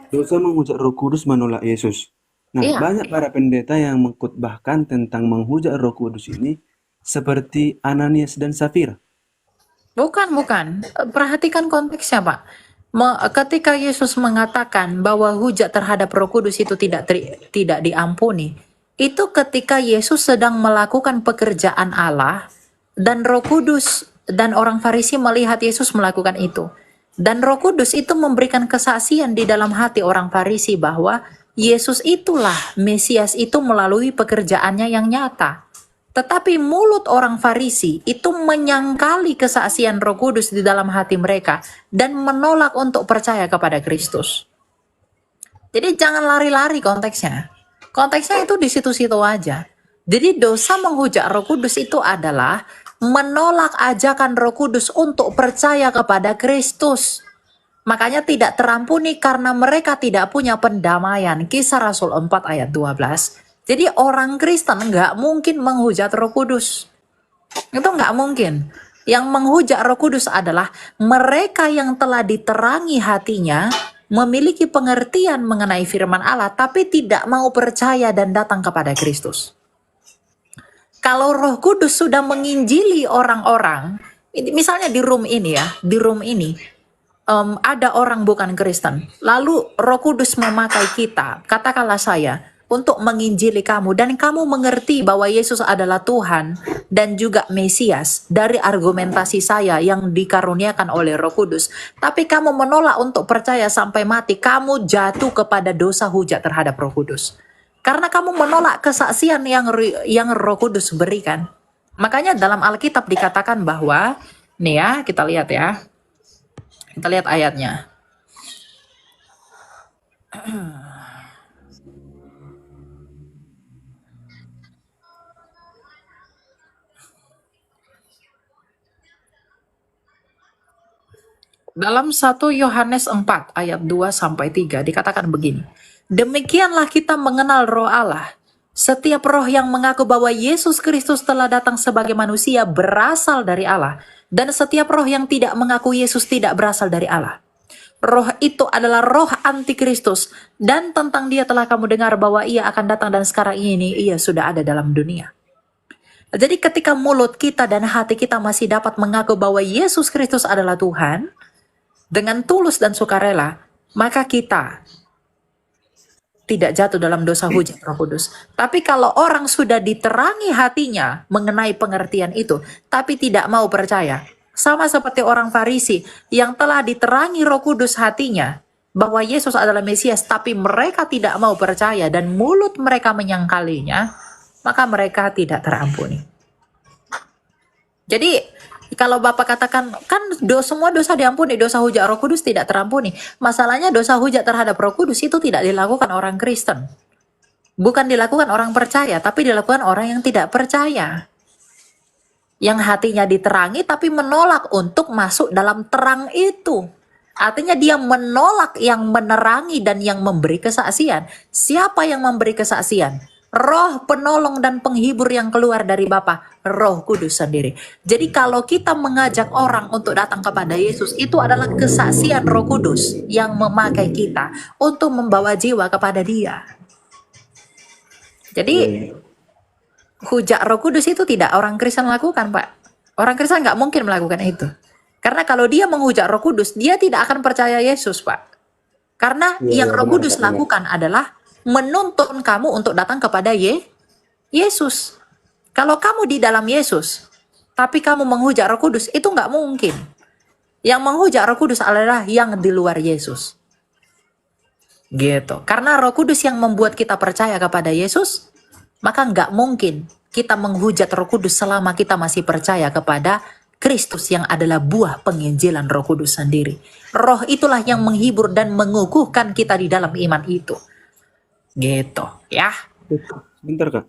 dosa menghujat Roh Kudus menolak Yesus. Nah, Iya. banyak para pendeta yang mengkhotbahkan tentang menghujat Roh Kudus ini seperti Ananias dan Safira. Bukan. Perhatikan konteksnya, Pak. Ketika Yesus mengatakan bahwa hujat terhadap Roh Kudus itu tidak diampuni, itu ketika Yesus sedang melakukan pekerjaan Allah dan Roh Kudus dan orang Farisi melihat Yesus melakukan itu. Dan Roh Kudus itu memberikan kesaksian di dalam hati orang Farisi bahwa Yesus itulah Mesias itu melalui pekerjaannya yang nyata. Tetapi mulut orang Farisi itu menyangkali kesaksian Roh Kudus di dalam hati mereka dan menolak untuk percaya kepada Kristus. Jadi jangan lari-lari konteksnya. Konteksnya itu di situ-situ aja. Jadi dosa menghujat Roh Kudus itu adalah menolak ajakan Roh Kudus untuk percaya kepada Kristus. Makanya tidak terampuni karena mereka tidak punya pendamaian. Kisah Rasul 4 ayat 12. Jadi orang Kristen nggak mungkin menghujat Roh Kudus. Itu nggak mungkin. Yang menghujat Roh Kudus adalah mereka yang telah diterangi hatinya, memiliki pengertian mengenai firman Allah, tapi tidak mau percaya dan datang kepada Kristus. Kalau Roh Kudus sudah menginjili orang-orang, misalnya di room ini ya, di room ini, ada orang bukan Kristen, lalu Roh Kudus memakai kita, katakanlah saya, untuk menginjili kamu, dan kamu mengerti bahwa Yesus adalah Tuhan dan juga Mesias dari argumentasi saya yang dikaruniakan oleh Roh Kudus, tapi kamu menolak untuk percaya sampai mati, kamu jatuh kepada dosa hujat terhadap Roh Kudus. Karena kamu menolak kesaksian yang Roh Kudus berikan. Makanya dalam Alkitab dikatakan bahwa, nih ya, kita lihat ya. Kita lihat ayatnya. Dalam 1 Yohanes 4 ayat 2 sampai 3 dikatakan begini. Demikianlah kita mengenal Roh Allah. Setiap roh yang mengaku bahwa Yesus Kristus telah datang sebagai manusia berasal dari Allah, dan setiap roh yang tidak mengaku Yesus tidak berasal dari Allah. Roh itu adalah roh antikristus, dan tentang dia telah kamu dengar bahwa ia akan datang dan sekarang ini ia sudah ada dalam dunia. Jadi ketika mulut kita dan hati kita masih dapat mengaku bahwa Yesus Kristus adalah Tuhan, dengan tulus dan sukarela, maka kita tidak jatuh dalam dosa hujat Roh Kudus. Tapi kalau orang sudah diterangi hatinya mengenai pengertian itu, tapi tidak mau percaya, sama seperti orang Farisi yang telah diterangi Roh Kudus hatinya bahwa Yesus adalah Mesias, tapi mereka tidak mau percaya dan mulut mereka menyangkalinya, maka mereka tidak terampuni. Jadi kalau Bapak katakan, kan semua dosa diampuni, dosa hujat Roh Kudus tidak terampuni. Masalahnya dosa hujat terhadap Roh Kudus itu tidak dilakukan orang Kristen. Bukan dilakukan orang percaya, tapi dilakukan orang yang tidak percaya. yang hatinya diterangi tapi menolak untuk masuk dalam terang itu. Artinya dia menolak yang menerangi dan yang memberi kesaksian. Siapa yang memberi kesaksian? Roh penolong dan penghibur yang keluar dari Bapa, Roh Kudus sendiri. Jadi kalau kita mengajak orang untuk datang kepada Yesus, itu adalah kesaksian Roh Kudus yang memakai kita untuk membawa jiwa kepada Dia. Jadi hujat Roh Kudus itu tidak orang Kristen lakukan, Pak. Orang Kristen nggak mungkin melakukan itu. Karena kalau dia menghujat Roh Kudus, dia tidak akan percaya Yesus, Pak. Karena yang Roh Kudus lakukan adalah menuntun kamu untuk datang kepada Yesus. Kalau kamu di dalam Yesus, tapi kamu menghujat Roh Kudus, itu nggak mungkin. Yang menghujat Roh Kudus adalah yang di luar Yesus. Gitu. Karena Roh Kudus yang membuat kita percaya kepada Yesus, maka nggak mungkin kita menghujat Roh Kudus selama kita masih percaya kepada Kristus yang adalah buah penginjilan Roh Kudus sendiri. Roh itulah yang menghibur dan mengukuhkan kita di dalam iman itu. Gitu, ya. Sebentar Kak.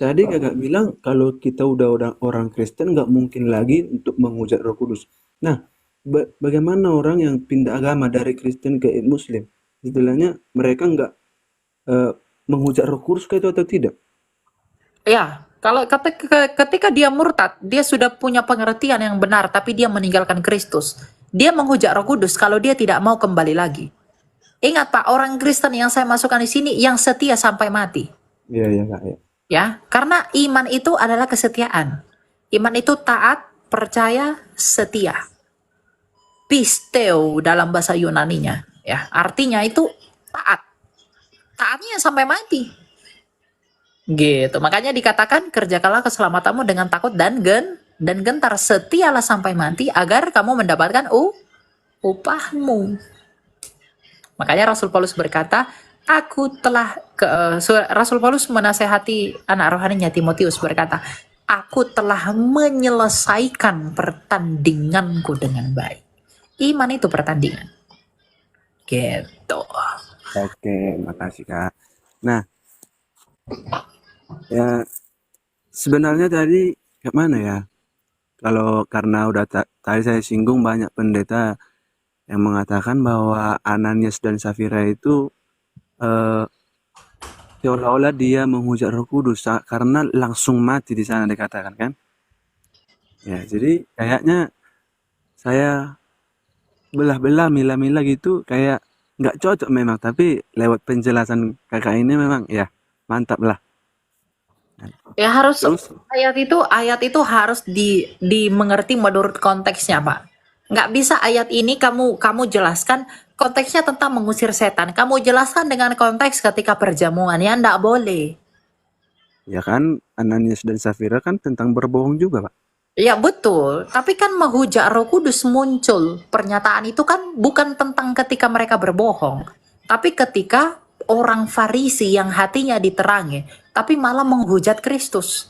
Tadi Kakak bilang kalau kita udah orang Kristen nggak mungkin lagi untuk menghujat Roh Kudus. Nah, bagaimana orang yang pindah agama dari Kristen ke Muslim? Istilahnya mereka nggak menghujat Roh Kudus itu atau tidak? Ya, kalau ketika dia murtad, dia sudah punya pengertian yang benar, tapi dia meninggalkan Kristus. Dia menghujat Roh Kudus kalau dia tidak mau kembali lagi. Ingat Pak, orang Kristen yang saya masukkan di sini yang setia sampai mati. Iya Kak. Ya. Ya, karena iman itu adalah kesetiaan. Iman itu taat, percaya, setia. Pisteo dalam bahasa Yunaninya, ya. Artinya itu taat. Taatnya sampai mati. Gitu. Makanya dikatakan kerjakanlah keselamatanmu dengan takut dan gentar, setialah sampai mati agar kamu mendapatkan upahmu. Makanya Rasul Paulus berkata, Rasul Paulus menasehati anak rohaninya Timotius berkata, aku telah menyelesaikan pertandinganku dengan baik. Iman itu pertandingan. Gitu. Oke, makasih Kak. Nah, ya sebenarnya tadi kemana ya? Kalau karena udah tadi saya singgung banyak pendeta yang mengatakan bahwa Ananias dan Safira itu seolah-olah dia menghujat Roh Kudus karena langsung mati di sana dikatakan kan? Ya, jadi kayaknya saya belah-belah milah-milah gitu kayak nggak cocok memang, tapi lewat penjelasan kakak ini memang ya mantap lah. Ya harus Terus ayat itu harus dimengerti menurut konteksnya, Pak. Nggak bisa ayat ini kamu jelaskan konteksnya tentang mengusir setan. Kamu jelaskan dengan konteks ketika perjamuan, ya nggak boleh. ya kan Ananias dan Safira kan tentang berbohong juga Pak. Ya betul, tapi kan menghujat Roh Kudus muncul. Pernyataan itu kan bukan tentang ketika mereka berbohong, tapi ketika orang Farisi yang hatinya diterangi, tapi malah menghujat Kristus.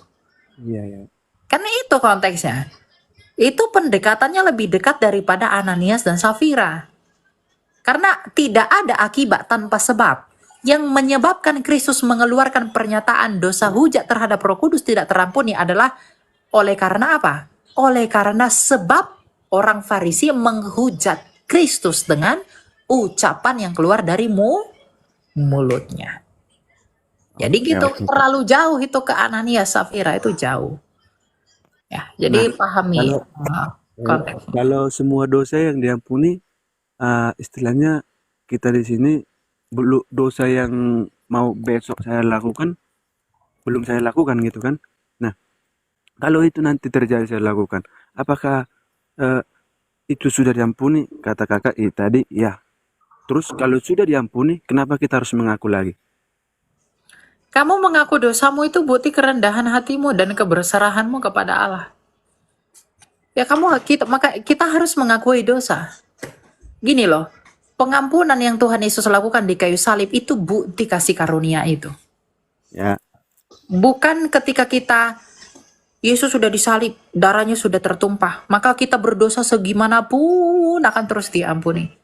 Iya. Karena itu konteksnya. Itu pendekatannya lebih dekat daripada Ananias dan Safira. Karena tidak ada akibat tanpa sebab. Yang menyebabkan Kristus mengeluarkan pernyataan dosa hujat terhadap Roh Kudus tidak terampuni adalah oleh karena apa? Oleh karena sebab orang Farisi menghujat Kristus dengan ucapan yang keluar dari mulutnya. Jadi gitu, terlalu jauh itu ke Ananias Safira itu jauh. Ya, jadi pahami konteks. Kalau semua dosa yang diampuni, istilahnya kita di sini dosa yang mau besok saya lakukan belum saya lakukan gitu kan. Nah, kalau itu nanti terjadi saya lakukan, apakah itu sudah diampuni? Kata kakak tadi ya. Terus kalau sudah diampuni, kenapa kita harus mengaku lagi? Kamu mengaku dosamu itu bukti kerendahan hatimu dan keberserahanmu kepada Allah. Ya maka kita harus mengakui dosa. Gini loh, pengampunan yang Tuhan Yesus lakukan di kayu salib itu bukti kasih karunia itu. Ya. Bukan ketika Yesus sudah disalib, darahnya sudah tertumpah, maka kita berdosa segimanapun akan terus diampuni.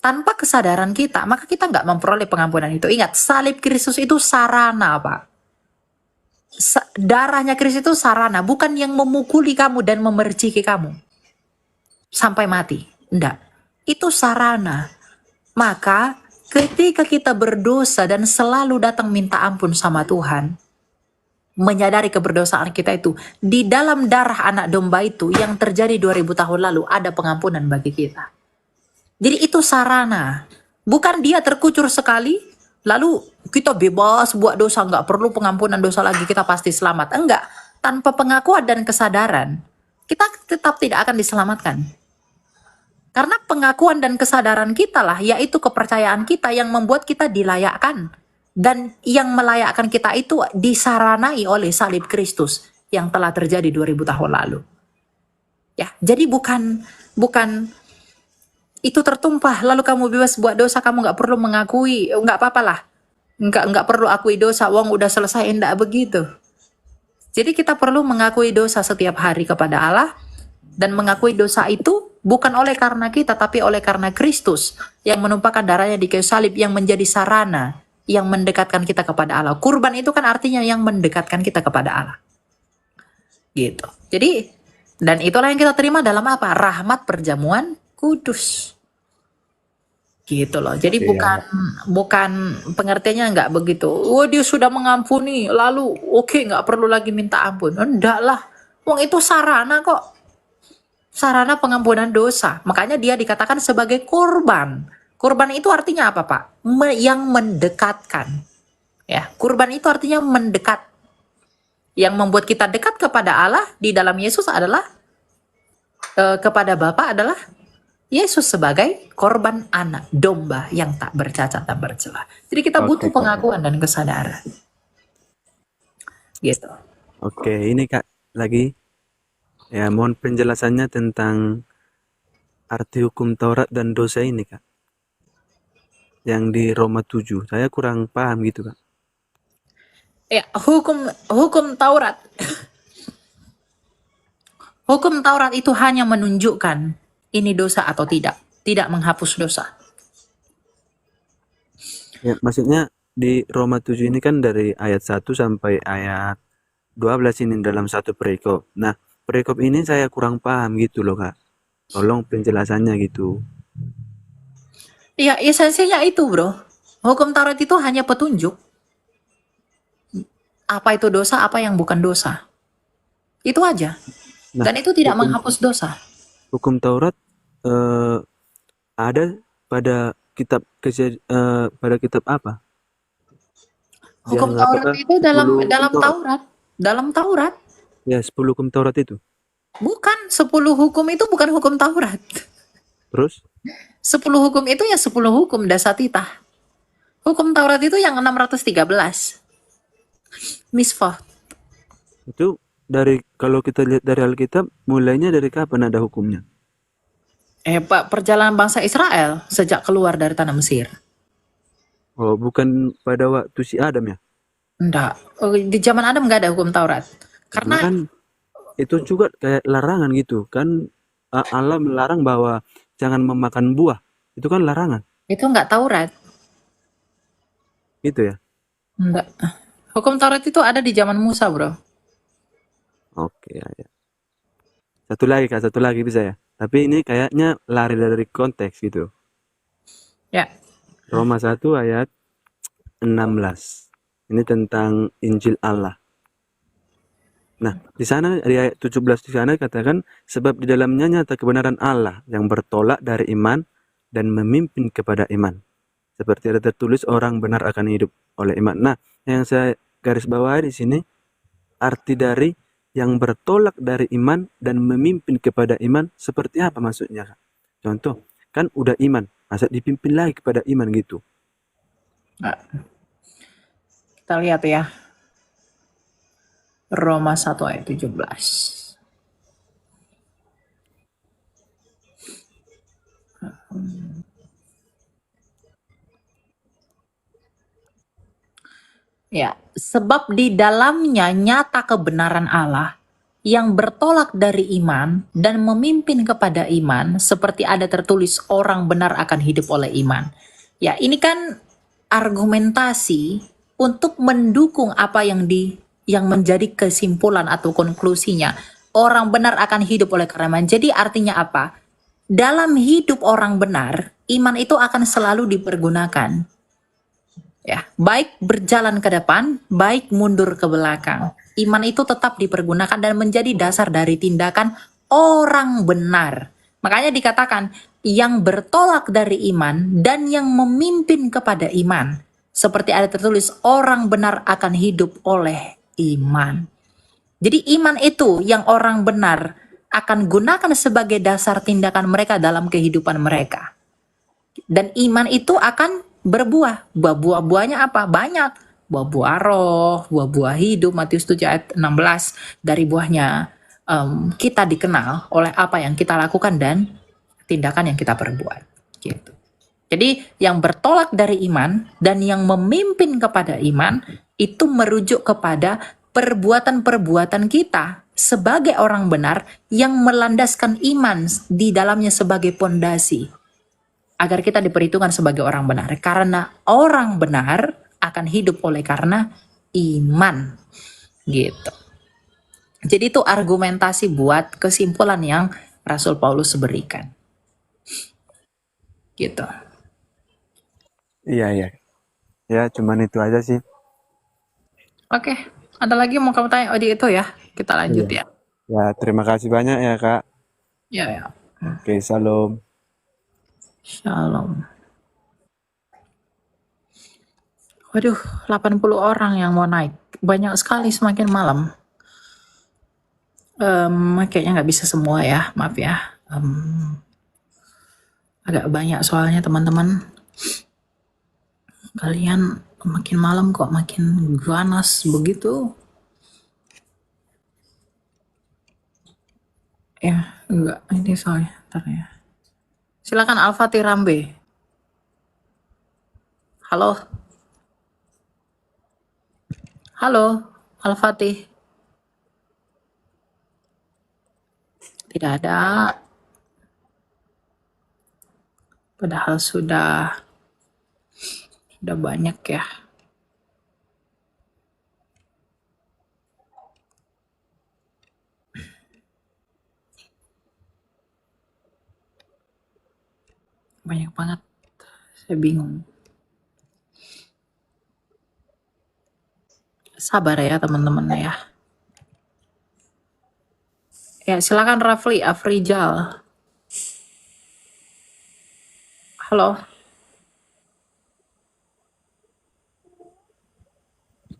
Tanpa kesadaran kita, maka kita nggak memperoleh pengampunan itu. Ingat, salib Kristus itu sarana, Pak. Darahnya Kristus itu sarana, bukan yang memukuli kamu dan memerciki kamu sampai mati. Enggak. Itu sarana. Maka ketika kita berdosa dan selalu datang minta ampun sama Tuhan, menyadari keberdosaan kita itu, di dalam darah anak domba itu yang terjadi 2000 tahun lalu ada pengampunan bagi kita. Jadi itu sarana. Bukan dia terkucur sekali, lalu kita bebas buat dosa, nggak perlu pengampunan dosa lagi, kita pasti selamat. Enggak. Tanpa pengakuan dan kesadaran, kita tetap tidak akan diselamatkan. Karena pengakuan dan kesadaran kita lah, yaitu kepercayaan kita yang membuat kita dilayakkan. Dan yang melayakkan kita itu disaranai oleh salib Kristus yang telah terjadi 2000 tahun lalu. Ya, jadi bukan itu tertumpah lalu kamu bebas buat dosa, kamu nggak perlu mengakui, nggak apa-apa lah, nggak perlu akui dosa, wong udah selesai. Enggak begitu. Jadi kita perlu mengakui dosa setiap hari kepada Allah, dan mengakui dosa itu bukan oleh karena kita, tapi oleh karena Kristus yang menumpahkan darahnya di kayu salib, yang menjadi sarana yang mendekatkan kita kepada Allah. Kurban itu kan artinya yang mendekatkan kita kepada Allah. Gitu. Jadi, dan itulah yang kita terima dalam apa? Rahmat perjamuan kudus. Gitu loh. Jadi bukan pengertiannya nggak begitu. Oh, dia sudah mengampuni, lalu oke, nggak perlu lagi minta ampun. Enggak lah. Wong itu sarana kok. Sarana pengampunan dosa. Makanya dia dikatakan sebagai kurban. Kurban itu artinya apa, Pak? Yang mendekatkan. Ya, kurban itu artinya mendekat. Yang membuat kita dekat kepada Allah di dalam Yesus adalah kepada Bapa adalah Yesus sebagai korban anak domba yang tak bercacat dan bercela. Jadi kita butuh Oke, Kak. pengakuan dan kesadaran. Gitu. Oke, ini Kak lagi. Ya, mohon penjelasannya tentang arti hukum Taurat dan dosa ini, Kak. Yang di Roma 7. Saya kurang paham gitu, Kak. Ya, hukum Taurat. Hukum Taurat itu hanya menunjukkan ini dosa atau tidak menghapus dosa. Ya, maksudnya di Roma 7 ini kan dari ayat 1 sampai ayat 12 ini dalam satu perikop. Nah, perikop ini saya kurang paham gitu loh, Kak. Tolong penjelasannya gitu. Ya, esensinya itu, Bro. Hukum Taurat itu hanya petunjuk. Apa itu dosa, apa yang bukan dosa. Itu aja. Nah, Dan itu tidak hukum menghapus dosa. hukum Taurat ada pada kitab pada kitab apa? Hukum Yang Taurat apakah itu 10 hukum dalam Taurat? Taurat. Dalam Taurat. Ya, 10 hukum Taurat itu. Bukan 10 hukum itu bukan hukum Taurat. Terus 10 hukum itu ya 10 hukum dasatita. Hukum Taurat itu yang 613. Misfah. itu dari kalau kita lihat dari Alkitab mulainya dari kapan ada hukumnya? Pak, perjalanan bangsa Israel sejak keluar dari tanah Mesir. Oh, bukan pada waktu si Adam ya? Enggak. Di zaman Adam nggak ada hukum Taurat. Karena Karena kan itu juga kayak larangan gitu kan, Allah melarang bahwa jangan memakan buah. Itu kan larangan, itu nggak Taurat. gitu ya. Enggak. Hukum Taurat itu ada di zaman Musa, Bro. Oke, ya. Satu lagi bisa ya. Tapi ini kayaknya lari dari konteks gitu. Ya. Roma 1 ayat 16. Ini tentang Injil Allah. Nah, di sana di ayat 17 di sana katakan sebab di dalamnya nyata kebenaran Allah yang bertolak dari iman dan memimpin kepada iman. Seperti ada tertulis orang benar akan hidup oleh iman. Nah, yang saya garis bawahi di sini arti dari yang bertolak dari iman dan memimpin kepada iman seperti apa maksudnya, Kak? Contoh, kan udah iman, masa dipimpin lagi kepada iman gitu. Nah, kita lihat ya. Roma 1 ayat 17. Ya, sebab di dalamnya nyata kebenaran Allah yang bertolak dari iman dan memimpin kepada iman, seperti ada tertulis orang benar akan hidup oleh iman. Ya, ini kan argumentasi untuk mendukung apa yang yang menjadi kesimpulan atau konklusinya. Orang benar akan hidup oleh karena iman. Jadi artinya apa? Dalam hidup orang benar, iman itu akan selalu dipergunakan. Ya, baik berjalan ke depan, baik mundur ke belakang. Iman itu tetap dipergunakan dan menjadi dasar dari tindakan orang benar. Makanya dikatakan yang bertolak dari iman dan yang memimpin kepada iman. Seperti ada tertulis, orang benar akan hidup oleh iman. Jadi iman itu yang orang benar akan gunakan sebagai dasar tindakan mereka dalam kehidupan mereka. Dan iman itu akan berbuah. Buah-buahnya apa? Banyak. Buah-buah roh, buah-buah hidup, Matius 7 ayat 16. Dari buahnya kita dikenal oleh apa yang kita lakukan dan tindakan yang kita perbuat. Gitu. Jadi yang bertolak dari iman dan yang memimpin kepada iman itu merujuk kepada perbuatan-perbuatan kita sebagai orang benar yang melandaskan iman di dalamnya sebagai pondasi agar kita diperhitungkan sebagai orang benar. Karena orang benar akan hidup oleh karena iman. Gitu. Jadi itu argumentasi buat kesimpulan yang Rasul Paulus berikan. Gitu. Iya, iya. Ya, cuman itu aja sih. Oke, ada lagi mau kamu tanya? Oh, di itu ya. Kita lanjut Iya. ya. Ya, terima kasih banyak ya, Kak. Ya, ya. Oke, salam. Shalom. Waduh, 80 orang yang mau naik. Banyak sekali semakin malam. Kayaknya nggak bisa semua ya, maaf ya. Agak banyak soalnya teman-teman. Kalian makin malam kok makin ganas begitu. Ya, enggak. Ini soalnya. Ntar ya. Silakan Al-Fatih Rambe. Halo. Halo, Al-Fatih. Tidak ada. Padahal sudah banyak ya. Banyak banget. Saya bingung. Sabar ya teman-teman ya. Ya, silakan Rafli Afrijal. Halo.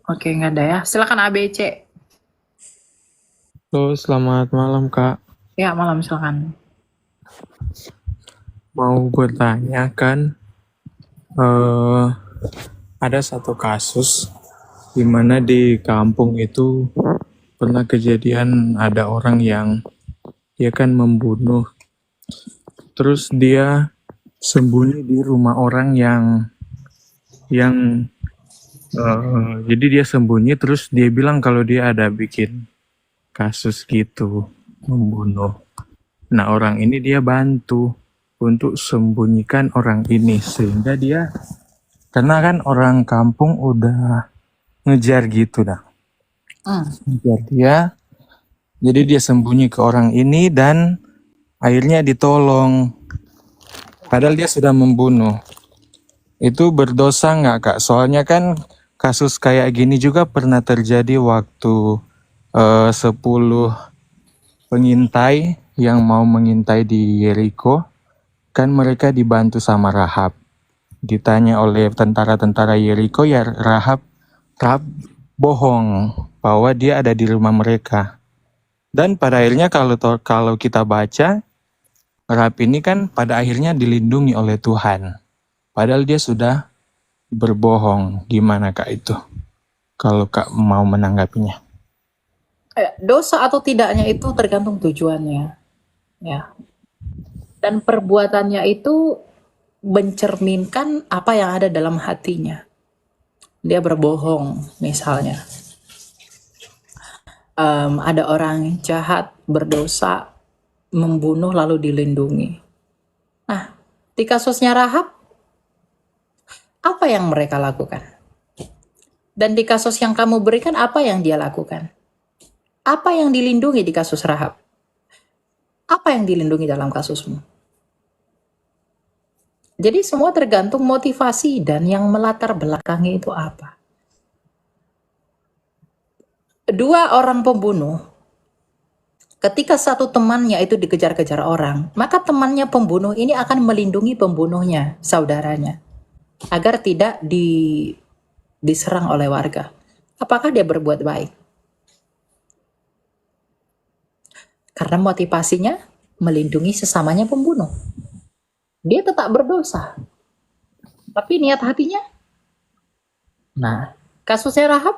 Oke, nggak ada ya. Silakan ABC. Halo, selamat malam Kak. Ya, malam silakan. Mau bertanya kan, ada satu kasus di mana di kampung itu pernah kejadian ada orang yang dia kan membunuh, terus dia sembunyi di rumah orang yang jadi dia sembunyi terus dia bilang kalau dia ada bikin kasus gitu membunuh. Nah orang ini dia bantu untuk sembunyikan orang ini sehingga dia karena kan orang kampung udah ngejar gitu dah. Ngejar dia. Jadi dia sembunyi ke orang ini dan akhirnya ditolong. Padahal dia sudah membunuh. Itu berdosa nggak Kak? Soalnya kan kasus kayak gini juga pernah terjadi waktu 10 pengintai yang mau mengintai di Yeriko. Kan mereka dibantu sama Rahab. Ditanya oleh tentara-tentara Yeriko, ya Rahab bohong bahwa dia ada di rumah mereka. Dan pada akhirnya kalau kita baca, Rahab ini kan pada akhirnya dilindungi oleh Tuhan. Padahal dia sudah berbohong. Gimana Kak itu? Kalau Kak mau menanggapinya. Dosa atau tidaknya itu tergantung tujuannya. Ya. Dan perbuatannya itu mencerminkan apa yang ada dalam hatinya. Dia berbohong misalnya. Ada orang jahat, berdosa, membunuh lalu dilindungi. Nah, di kasusnya Rahab, apa yang mereka lakukan? Dan di kasus yang kamu berikan, apa yang dia lakukan? Apa yang dilindungi di kasus Rahab? Apa yang dilindungi dalam kasusmu? Jadi semua tergantung motivasi dan yang melatar belakangi itu apa. Dua orang pembunuh, ketika satu temannya itu dikejar-kejar orang, maka temannya pembunuh ini akan melindungi pembunuhnya, saudaranya, agar tidak diserang oleh warga. Apakah dia berbuat baik? Karena motivasinya melindungi sesamanya pembunuh. Dia tetap berdosa. Tapi niat hatinya. Nah, kasusnya Rahab.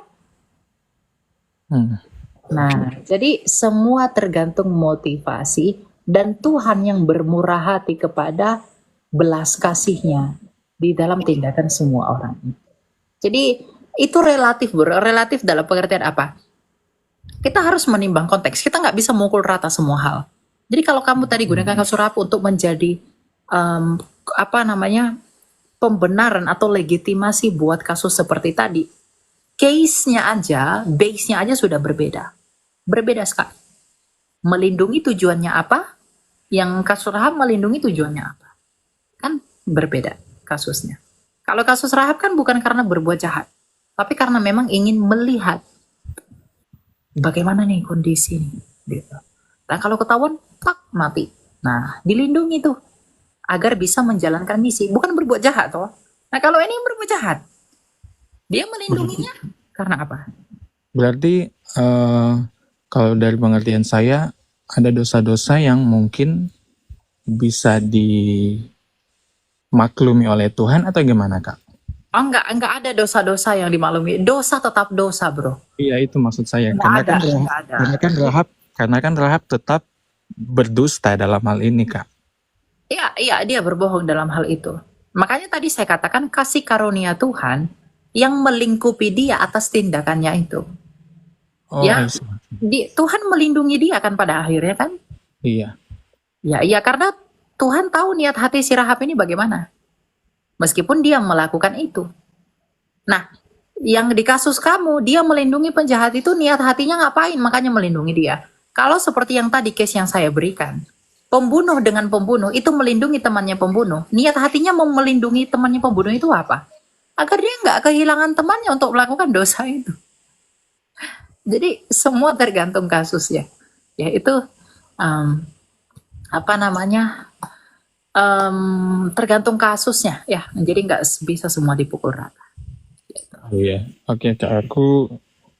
Nah, jadi semua tergantung motivasi dan Tuhan yang bermurah hati kepada belas kasihnya di dalam tindakan semua orang. Jadi itu relatif, bro. Relatif dalam pengertian apa? Kita harus menimbang konteks. Kita nggak bisa memukul rata semua hal. Jadi kalau kamu tadi gunakan kasus Rahab untuk menjadi pembenaran atau legitimasi buat kasus seperti tadi, case-nya aja, base-nya aja sudah berbeda. Berbeda sekali. Melindungi tujuannya apa? Yang kasus Rahab melindungi tujuannya apa? Kan berbeda kasusnya. Kalau kasus Rahab kan bukan karena berbuat jahat, tapi karena memang ingin melihat bagaimana nih kondisi nih, gitu. Nah kalau ketahuan, tak mati. Nah dilindungi tuh agar bisa menjalankan misi, bukan berbuat jahat toh. Nah kalau ini berbuat jahat, dia melindunginya karena apa? Berarti kalau dari pengertian saya ada dosa-dosa yang mungkin bisa dimaklumi oleh Tuhan atau gimana, Kak? Oh enggak ada dosa-dosa yang dimaklumi. Dosa tetap dosa, bro. Iya, itu maksud saya. Enggak ada. Karena kan Rahab tetap berdusta dalam hal ini, Kak. Iya, dia berbohong dalam hal itu. Makanya tadi saya katakan kasih karunia Tuhan yang melingkupi dia atas tindakannya itu. Oh, Ya, I see. Tuhan melindungi dia kan pada akhirnya kan? Iya. Ya, karena Tuhan tahu niat hati si Rahab ini bagaimana. Meskipun dia melakukan itu. Nah, yang di kasus kamu, dia melindungi penjahat itu niat hatinya ngapain? Makanya melindungi dia. Kalau seperti yang tadi case yang saya berikan, pembunuh dengan pembunuh itu melindungi temannya pembunuh. Niat hatinya mau melindungi temannya pembunuh itu apa? Agar dia nggak kehilangan temannya untuk melakukan dosa itu. Jadi semua tergantung kasusnya. Ya itu tergantung kasusnya ya. Jadi nggak bisa semua dipukul rata. Oh iya. Oke, Kak, aku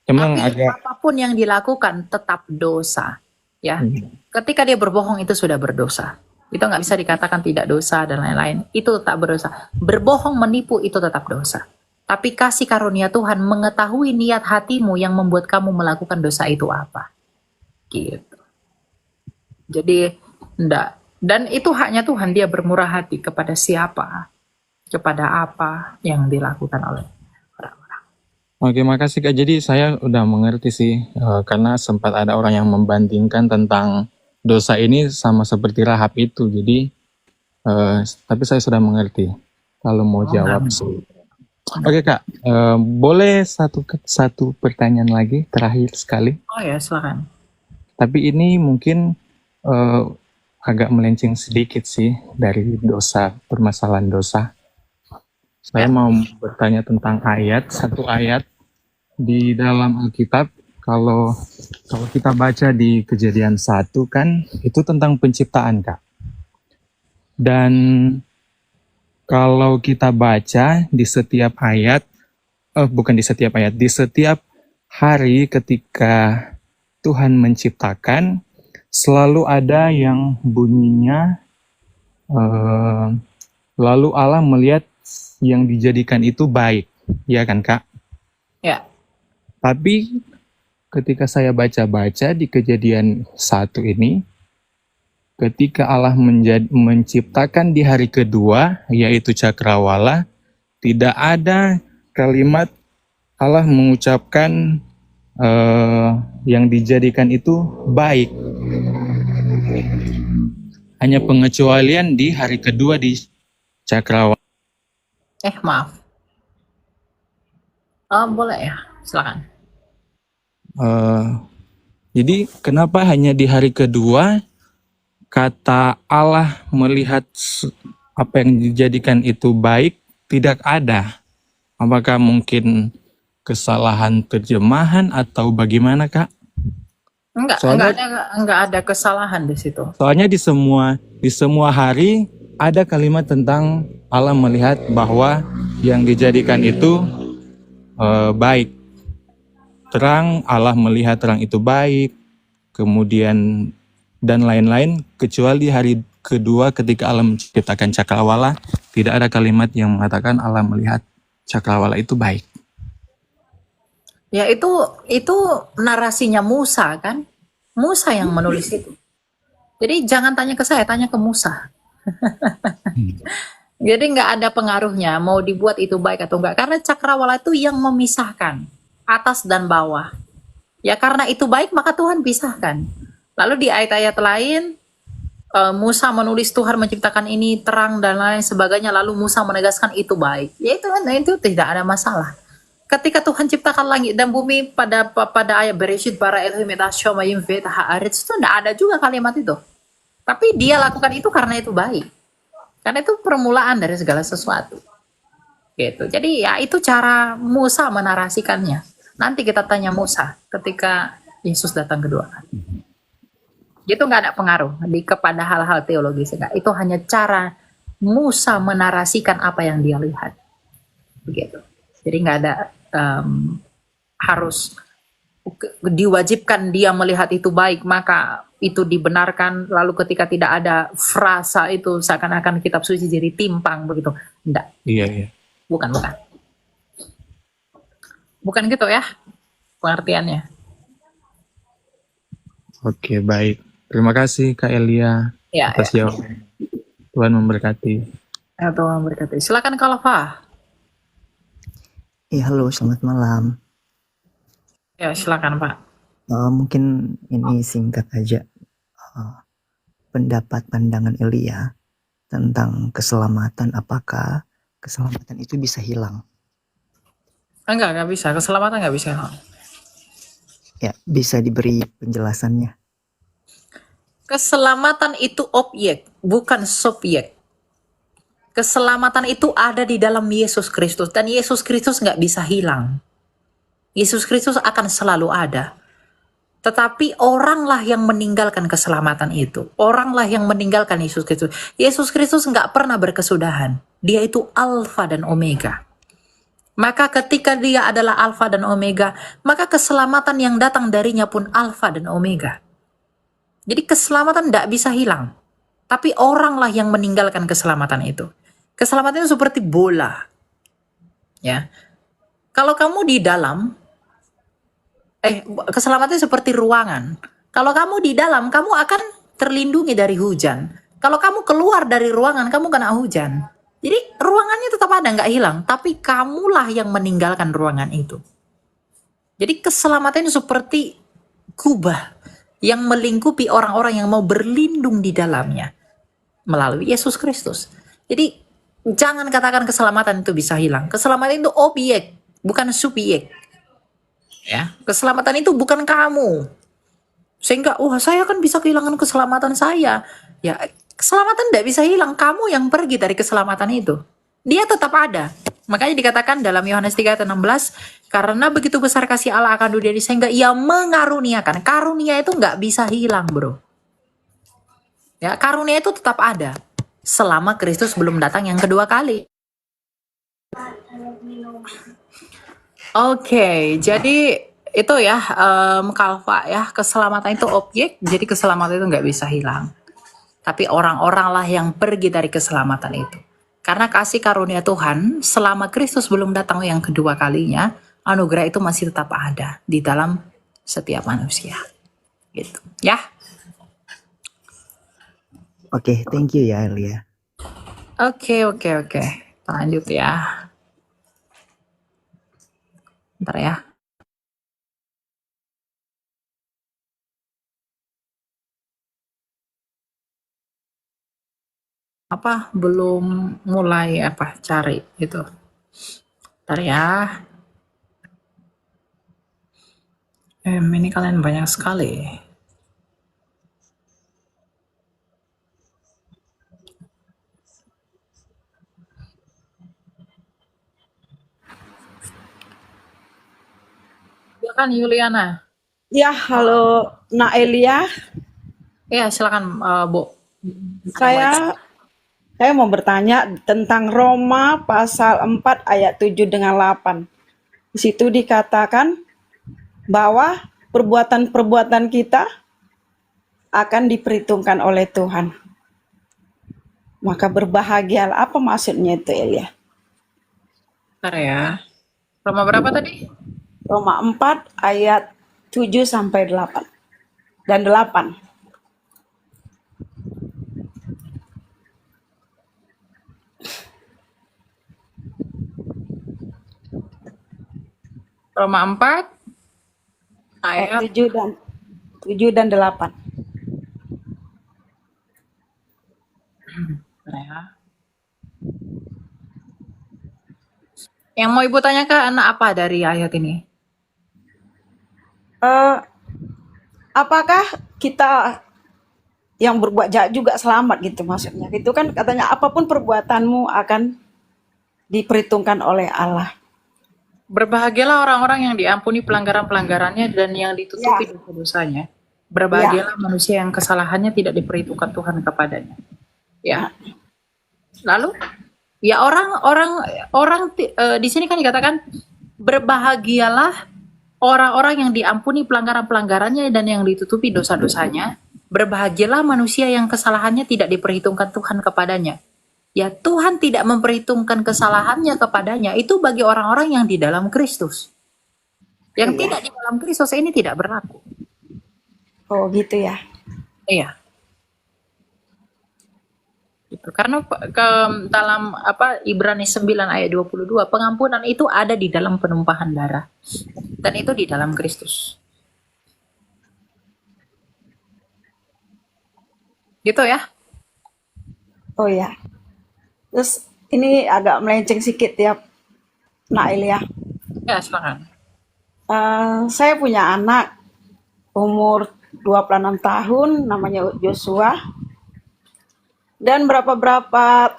emang Tapi agak apapun yang dilakukan tetap dosa. Ya, ketika dia berbohong itu sudah berdosa. Itu nggak bisa dikatakan tidak dosa dan lain-lain. Itu tetap berdosa. Berbohong, menipu itu tetap dosa. Tapi kasih karunia Tuhan mengetahui niat hatimu yang membuat kamu melakukan dosa itu apa. Gitu. Jadi enggak. Dan itu haknya Tuhan, dia bermurah hati kepada siapa, kepada apa yang dilakukan oleh orang-orang. Oke, makasih, Kak. Jadi saya udah mengerti sih, karena sempat ada orang yang membandingkan tentang dosa ini sama seperti Rahab itu. Jadi, tapi saya sudah mengerti kalau mau jawab sih. Oke, Kak, boleh satu pertanyaan lagi terakhir sekali. Oh ya, silakan. Tapi ini mungkin agak melenceng sedikit sih dari dosa, permasalahan dosa. Saya mau bertanya tentang satu ayat di dalam Alkitab. Kalau kita baca di Kejadian 1 kan, itu tentang penciptaan, Kak. Dan kalau kita baca di setiap ayat, bukan di setiap ayat, di setiap hari ketika Tuhan menciptakan, selalu ada yang bunyinya, lalu Allah melihat yang dijadikan itu baik, ya kan, Kak? Ya. Tapi ketika saya baca-baca di Kejadian 1 ini, ketika Allah menciptakan di hari kedua, yaitu cakrawala, tidak ada kalimat Allah mengucapkan yang dijadikan itu baik. Hanya pengecualian di hari kedua di cakrawala. Maaf. Boleh ya, silakan. Eh, jadi kenapa hanya di hari kedua kata Allah melihat apa yang dijadikan itu baik tidak ada? Apakah mungkin kesalahan terjemahan atau bagaimana, Kak? Soalnya Enggak ada kesalahan di situ. soalnya di semua hari ada kalimat tentang Allah melihat bahwa yang dijadikan itu baik. Terang, Allah melihat terang itu baik, kemudian dan lain-lain, kecuali hari kedua ketika Allah menciptakan cakrawala, tidak ada kalimat yang mengatakan Allah melihat cakrawala itu baik. Ya itu narasinya Musa kan? Musa yang menulis itu. Jadi jangan tanya ke saya, tanya ke Musa. Jadi nggak ada pengaruhnya mau dibuat itu baik atau enggak, karena cakrawala itu yang memisahkan atas dan bawah. Ya karena itu baik maka Tuhan pisahkan. Lalu di ayat-ayat lain Musa menulis Tuhan menciptakan ini terang dan lain sebagainya, lalu Musa menegaskan itu baik. Ya itu tidak ada masalah. Ketika Tuhan ciptakan langit dan bumi pada ayat Bereshit bara Elohim et hashamayim ve'et haaretz, itu tidak ada juga kalimat itu. Tapi dia lakukan itu karena itu baik. Karena itu permulaan dari segala sesuatu. Gitu. Jadi ya itu cara Musa menarasikannya. Nanti kita tanya Musa ketika Yesus datang kedua kali. Itu nggak ada pengaruh kepada hal-hal teologis. Enggak. Itu hanya cara Musa menarasikan apa yang dia lihat. Begitu. Jadi nggak ada harus diwajibkan dia melihat itu baik maka itu dibenarkan, lalu ketika tidak ada frasa itu seakan-akan kitab suci jadi timpang begitu. Enggak, Iya. bukan gitu ya pengertiannya. Oke, baik. Terima kasih Kak Elia Ya, atas jawaban. Tuhan memberkati. ya Tuhan berkati. Silakan Kalfa. Halo, selamat malam. Ya, silakan Pak. Mungkin ini singkat aja. Pendapat pandangan Elia tentang keselamatan, apakah keselamatan itu bisa hilang? Enggak bisa. Keselamatan nggak bisa. Ya, bisa diberi penjelasannya. Keselamatan itu objek, bukan subjek. Keselamatan itu ada di dalam Yesus Kristus, dan Yesus Kristus nggak bisa hilang. Yesus Kristus akan selalu ada. Tetapi oranglah yang meninggalkan keselamatan itu. Oranglah yang meninggalkan Yesus Kristus. Yesus Kristus nggak pernah berkesudahan. Dia itu Alfa dan Omega. Maka ketika dia adalah Alfa dan Omega, maka keselamatan yang datang darinya pun Alfa dan Omega. Jadi keselamatan tidak bisa hilang. Tapi oranglah yang meninggalkan keselamatan itu. Keselamatan itu seperti bola. Ya. Kalau kamu di dalam, keselamatan itu seperti ruangan. Kalau kamu di dalam, kamu akan terlindungi dari hujan. Kalau kamu keluar dari ruangan, kamu kena hujan. Jadi ruangannya tetap ada, nggak hilang. Tapi kamulah yang meninggalkan ruangan itu. Jadi keselamatan itu seperti kubah yang melingkupi orang-orang yang mau berlindung di dalamnya melalui Yesus Kristus. Jadi jangan katakan keselamatan itu bisa hilang. Keselamatan itu objek, bukan subjek. Ya, keselamatan itu bukan kamu. Sehingga, saya kan bisa kehilangan keselamatan saya. Ya, keselamatan tidak bisa hilang. Kamu yang pergi dari keselamatan itu. Dia tetap ada. Makanya dikatakan dalam Yohanes 3:16, karena begitu besar kasih Allah akan dunia ini sehingga ia mengaruniakan. Karunia itu nggak bisa hilang, bro. Ya, karunia itu tetap ada selama Kristus belum datang yang kedua kali. Oke, jadi itu ya Kalfa ya, keselamatan itu objek, jadi keselamatan itu nggak bisa hilang. Tapi orang-orang lah yang pergi dari keselamatan itu. Karena kasih karunia Tuhan selama Kristus belum datang yang kedua kalinya, anugerah itu masih tetap ada di dalam setiap manusia. Gitu, ya. Oke, thank you ya Elia. Oke. Lanjut ya. Bentar ya. Belum mulai cari itu. Bentar ya. Ini kalian banyak sekali. Silakan Yuliana. Ya, halo Naelia. Ya, silakan Bu. Saya mau bertanya tentang Roma pasal 4 ayat 7 dengan 8. Di situ dikatakan bahwa perbuatan-perbuatan kita akan diperhitungkan oleh Tuhan. Maka berbahagialah. Apa maksudnya itu, Elia? Bentar ya. Roma berapa tadi? Roma 4 ayat 7 sampai 8 dan 8. Roma 4 Ayat ayat 7 dan 8. bentar ya. Yang mau Ibu tanyakan apa dari ayat ini? Eh, apakah kita yang berbuat jahat juga selamat gitu maksudnya? Itu kan katanya apapun perbuatanmu akan diperhitungkan oleh Allah. Berbahagialah orang-orang yang diampuni pelanggaran-pelanggarannya dan yang ditutupi Ya, dosa-dosanya. ya, Berbahagialah manusia yang kesalahannya tidak diperhitungkan Tuhan kepadanya. Ya. Lalu ya di sini kan dikatakan berbahagialah orang-orang yang diampuni pelanggaran-pelanggarannya dan yang ditutupi dosa-dosanya. Berbahagialah manusia yang kesalahannya tidak diperhitungkan Tuhan kepadanya. Ya, Tuhan tidak memperhitungkan kesalahannya kepadanya itu bagi orang-orang yang di dalam Kristus. Yang iya. tidak di dalam Kristus ini tidak berlaku. Oh gitu ya. Iya. Gitu. Karena dalam Ibrani 9 ayat 22 pengampunan itu ada di dalam penumpahan darah. Dan itu di dalam Kristus. Gitu ya. Oh ya. Terus ini agak melenceng sedikit ya, Naelia. Ya, silakan. Saya punya anak umur 26 tahun, namanya Joshua. Dan berapa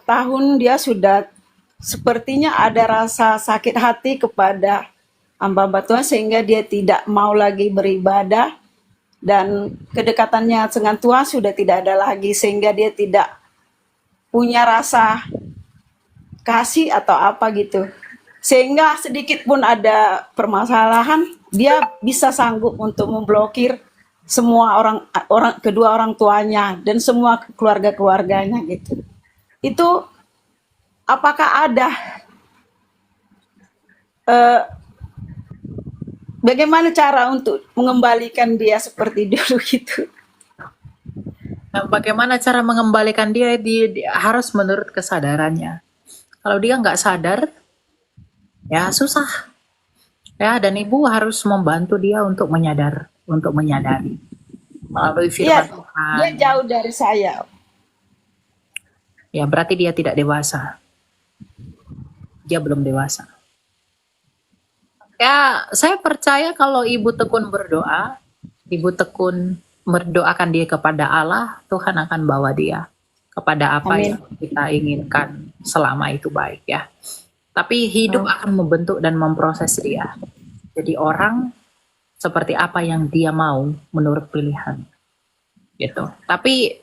tahun dia sudah sepertinya ada rasa sakit hati kepada hamba-hamba Tuhan sehingga dia tidak mau lagi beribadah dan kedekatannya dengan Tuhan sudah tidak ada lagi sehingga dia tidak punya rasa kasih atau apa gitu. Sehingga sedikit pun ada permasalahan, dia bisa sanggup untuk memblokir semua kedua orang tuanya dan semua keluarga-keluarganya gitu. Itu apakah ada bagaimana cara untuk mengembalikan dia seperti dulu gitu? Nah, bagaimana cara mengembalikan dia harus menurut kesadarannya. Kalau dia nggak sadar, ya susah. Ya, dan ibu harus membantu dia untuk menyadari melalui firman Dia Tuhan. jauh dari saya. Ya, berarti dia tidak dewasa. Dia belum dewasa. Ya, saya percaya kalau ibu tekun berdoa, ibu tekun mendoakan dia kepada Allah, Tuhan akan bawa dia kepada apa Amin. yang kita inginkan selama itu baik ya. Tapi hidup akan membentuk dan memproses dia. Jadi orang seperti apa yang dia mau menurut pilihan. Gitu. Tapi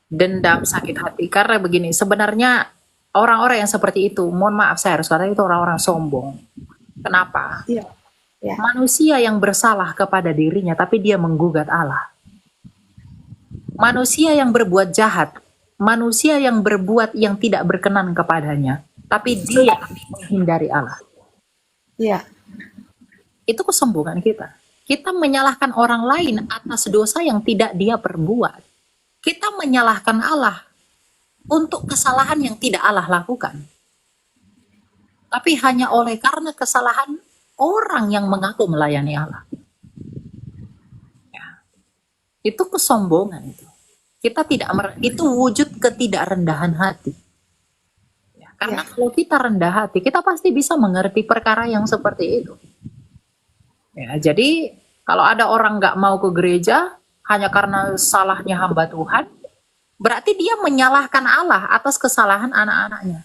dendam, sakit hati karena begini, sebenarnya orang-orang yang seperti itu, mohon maaf saya harus katakan itu orang-orang sombong. Kenapa? Iya. Ya. Manusia yang bersalah kepada dirinya tapi dia menggugat Allah. Manusia yang berbuat jahat, manusia yang berbuat yang tidak berkenan kepadanya, tapi dia menghindari Allah. Iya. Itu kesombongan kita. Kita menyalahkan orang lain atas dosa yang tidak dia perbuat. Kita menyalahkan Allah untuk kesalahan yang tidak Allah lakukan. Tapi hanya oleh karena kesalahan orang yang mengaku melayani Allah. Ya. Itu kesombongan itu. Kita tidak itu wujud ketidakrendahan hati. Ya, karena kalau kita rendah hati, kita pasti bisa mengerti perkara yang seperti itu. Ya, jadi Kalau ada orang nggak mau ke gereja hanya karena salahnya hamba Tuhan, berarti dia menyalahkan Allah atas kesalahan anak-anaknya.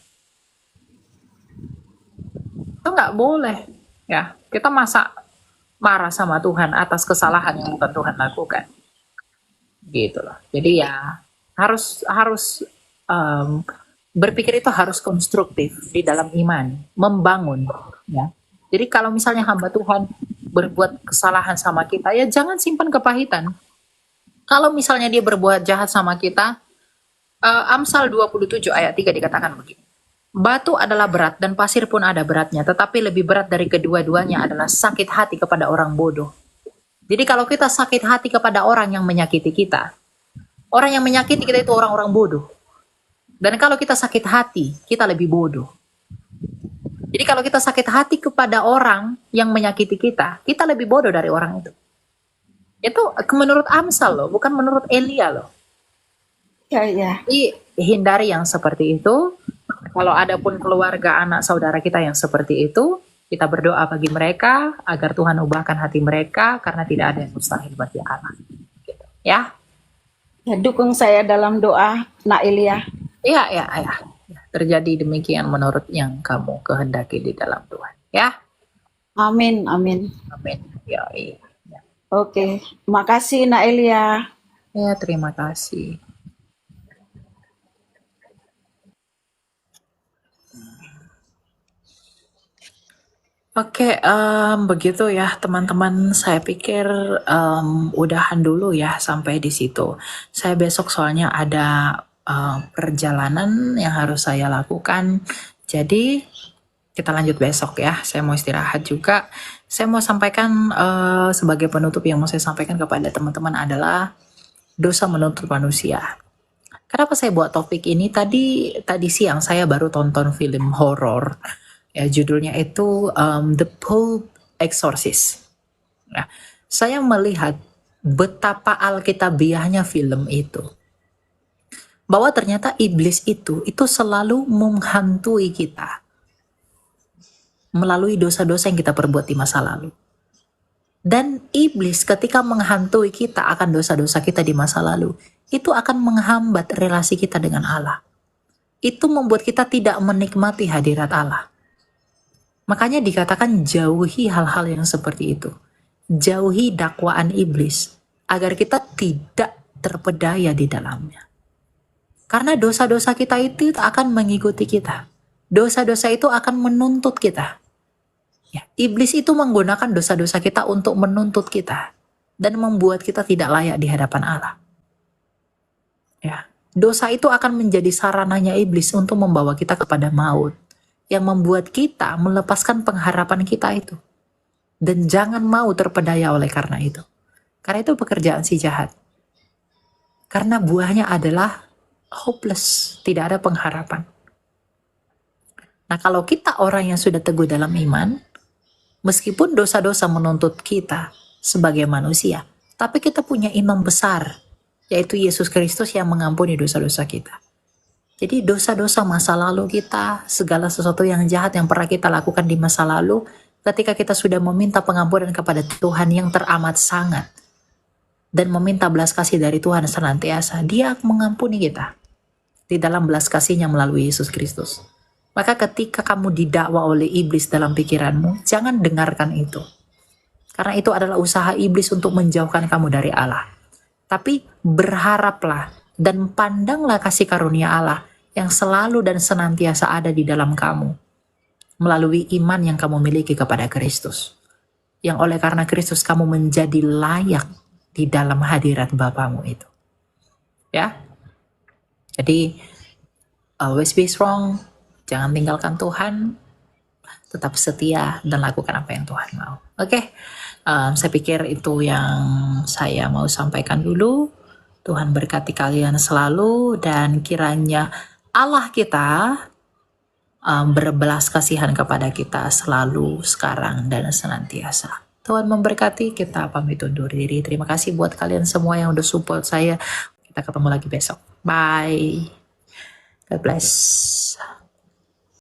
Itu nggak boleh. Ya, kita masa marah sama Tuhan atas kesalahan yang bukan Tuhan lakukan. Gitu loh. Jadi ya harus harus em, berpikir itu harus konstruktif di dalam iman, membangun. Ya. Jadi kalau misalnya hamba Tuhan berbuat kesalahan sama kita, ya jangan simpan kepahitan. Kalau misalnya dia berbuat jahat sama kita, Amsal 27 ayat 3 dikatakan begini. Batu adalah berat dan pasir pun ada beratnya, tetapi lebih berat dari kedua-duanya adalah sakit hati kepada orang bodoh. Jadi kalau kita sakit hati kepada orang yang menyakiti kita, orang yang menyakiti kita itu orang-orang bodoh. Dan kalau kita sakit hati, kita lebih bodoh. Jadi kalau kita sakit hati kepada orang yang menyakiti kita, kita lebih bodoh dari orang itu. Itu menurut Amsal loh, bukan menurut Elia loh. Ya, ya. Jadi hindari yang seperti itu. Kalau ada pun keluarga anak saudara kita yang seperti itu, kita berdoa bagi mereka agar Tuhan ubahkan hati mereka karena tidak ada yang mustahil bagi Allah. Gitu. Ya, Ya, dukung saya dalam doa, Nak Ilya. iya, iya, iya. Terjadi demikian menurut yang kamu kehendaki di dalam Tuhan. Ya, Amin, amin. amin. Ya, iya. Oke, makasih Nak Ilya. Ya, terima kasih. Oke, begitu ya teman-teman. Saya pikir udahan dulu ya sampai di situ. Saya besok soalnya ada perjalanan yang harus saya lakukan. Jadi kita lanjut besok ya. Saya mau istirahat juga. Saya mau sampaikan sebagai penutup yang mau saya sampaikan kepada teman-teman adalah dosa menuntut manusia. Kenapa saya buat topik ini? Tadi siang saya baru tonton film horor. Ya, judulnya itu The Pope Exorcist. Nah, saya melihat betapa alkitabiahnya film itu. Bahwa ternyata iblis itu selalu menghantui kita melalui dosa-dosa yang kita perbuat di masa lalu. Dan iblis ketika menghantui kita akan dosa-dosa kita di masa lalu, itu akan menghambat relasi kita dengan Allah. Itu membuat kita tidak menikmati hadirat Allah. Makanya dikatakan jauhi hal-hal yang seperti itu. Jauhi dakwaan iblis agar kita tidak terpedaya di dalamnya. Karena dosa-dosa kita itu akan mengikuti kita. Dosa-dosa itu akan menuntut kita. Ya, iblis itu menggunakan dosa-dosa kita untuk menuntut kita dan membuat kita tidak layak di hadapan Allah. Ya, dosa itu akan menjadi sarananya iblis untuk membawa kita kepada maut, yang membuat kita melepaskan pengharapan kita itu. Dan jangan mau terpedaya oleh karena itu. Karena itu pekerjaan si jahat. Karena buahnya adalah hopeless, tidak ada pengharapan. Nah, kalau kita orang yang sudah teguh dalam iman, meskipun dosa-dosa menuntut kita sebagai manusia, tapi kita punya imam besar, yaitu Yesus Kristus yang mengampuni dosa-dosa kita. Jadi dosa-dosa masa lalu kita, segala sesuatu yang jahat yang pernah kita lakukan di masa lalu, ketika kita sudah meminta pengampunan kepada Tuhan yang teramat sangat, dan meminta belas kasih dari Tuhan senantiasa, Dia mengampuni kita di dalam belas kasih-Nya melalui Yesus Kristus. Maka ketika kamu didakwa oleh iblis dalam pikiranmu, jangan dengarkan itu. Karena itu adalah usaha iblis untuk menjauhkan kamu dari Allah. Tapi berharaplah dan pandanglah kasih karunia Allah yang selalu dan senantiasa ada di dalam kamu melalui iman yang kamu miliki kepada Kristus. Yang oleh karena Kristus kamu menjadi layak di dalam hadirat Bapamu itu. Ya. Jadi always be strong, jangan tinggalkan Tuhan, tetap setia dan lakukan apa yang Tuhan mau. Oke. Saya pikir itu yang saya mau sampaikan dulu. Tuhan berkati kalian selalu dan kiranya Allah kita berbelas kasihan kepada kita selalu, sekarang, dan senantiasa. Tuhan memberkati, kita pamit undur diri. Terima kasih buat kalian semua yang udah support saya. Kita ketemu lagi besok. Bye. God bless.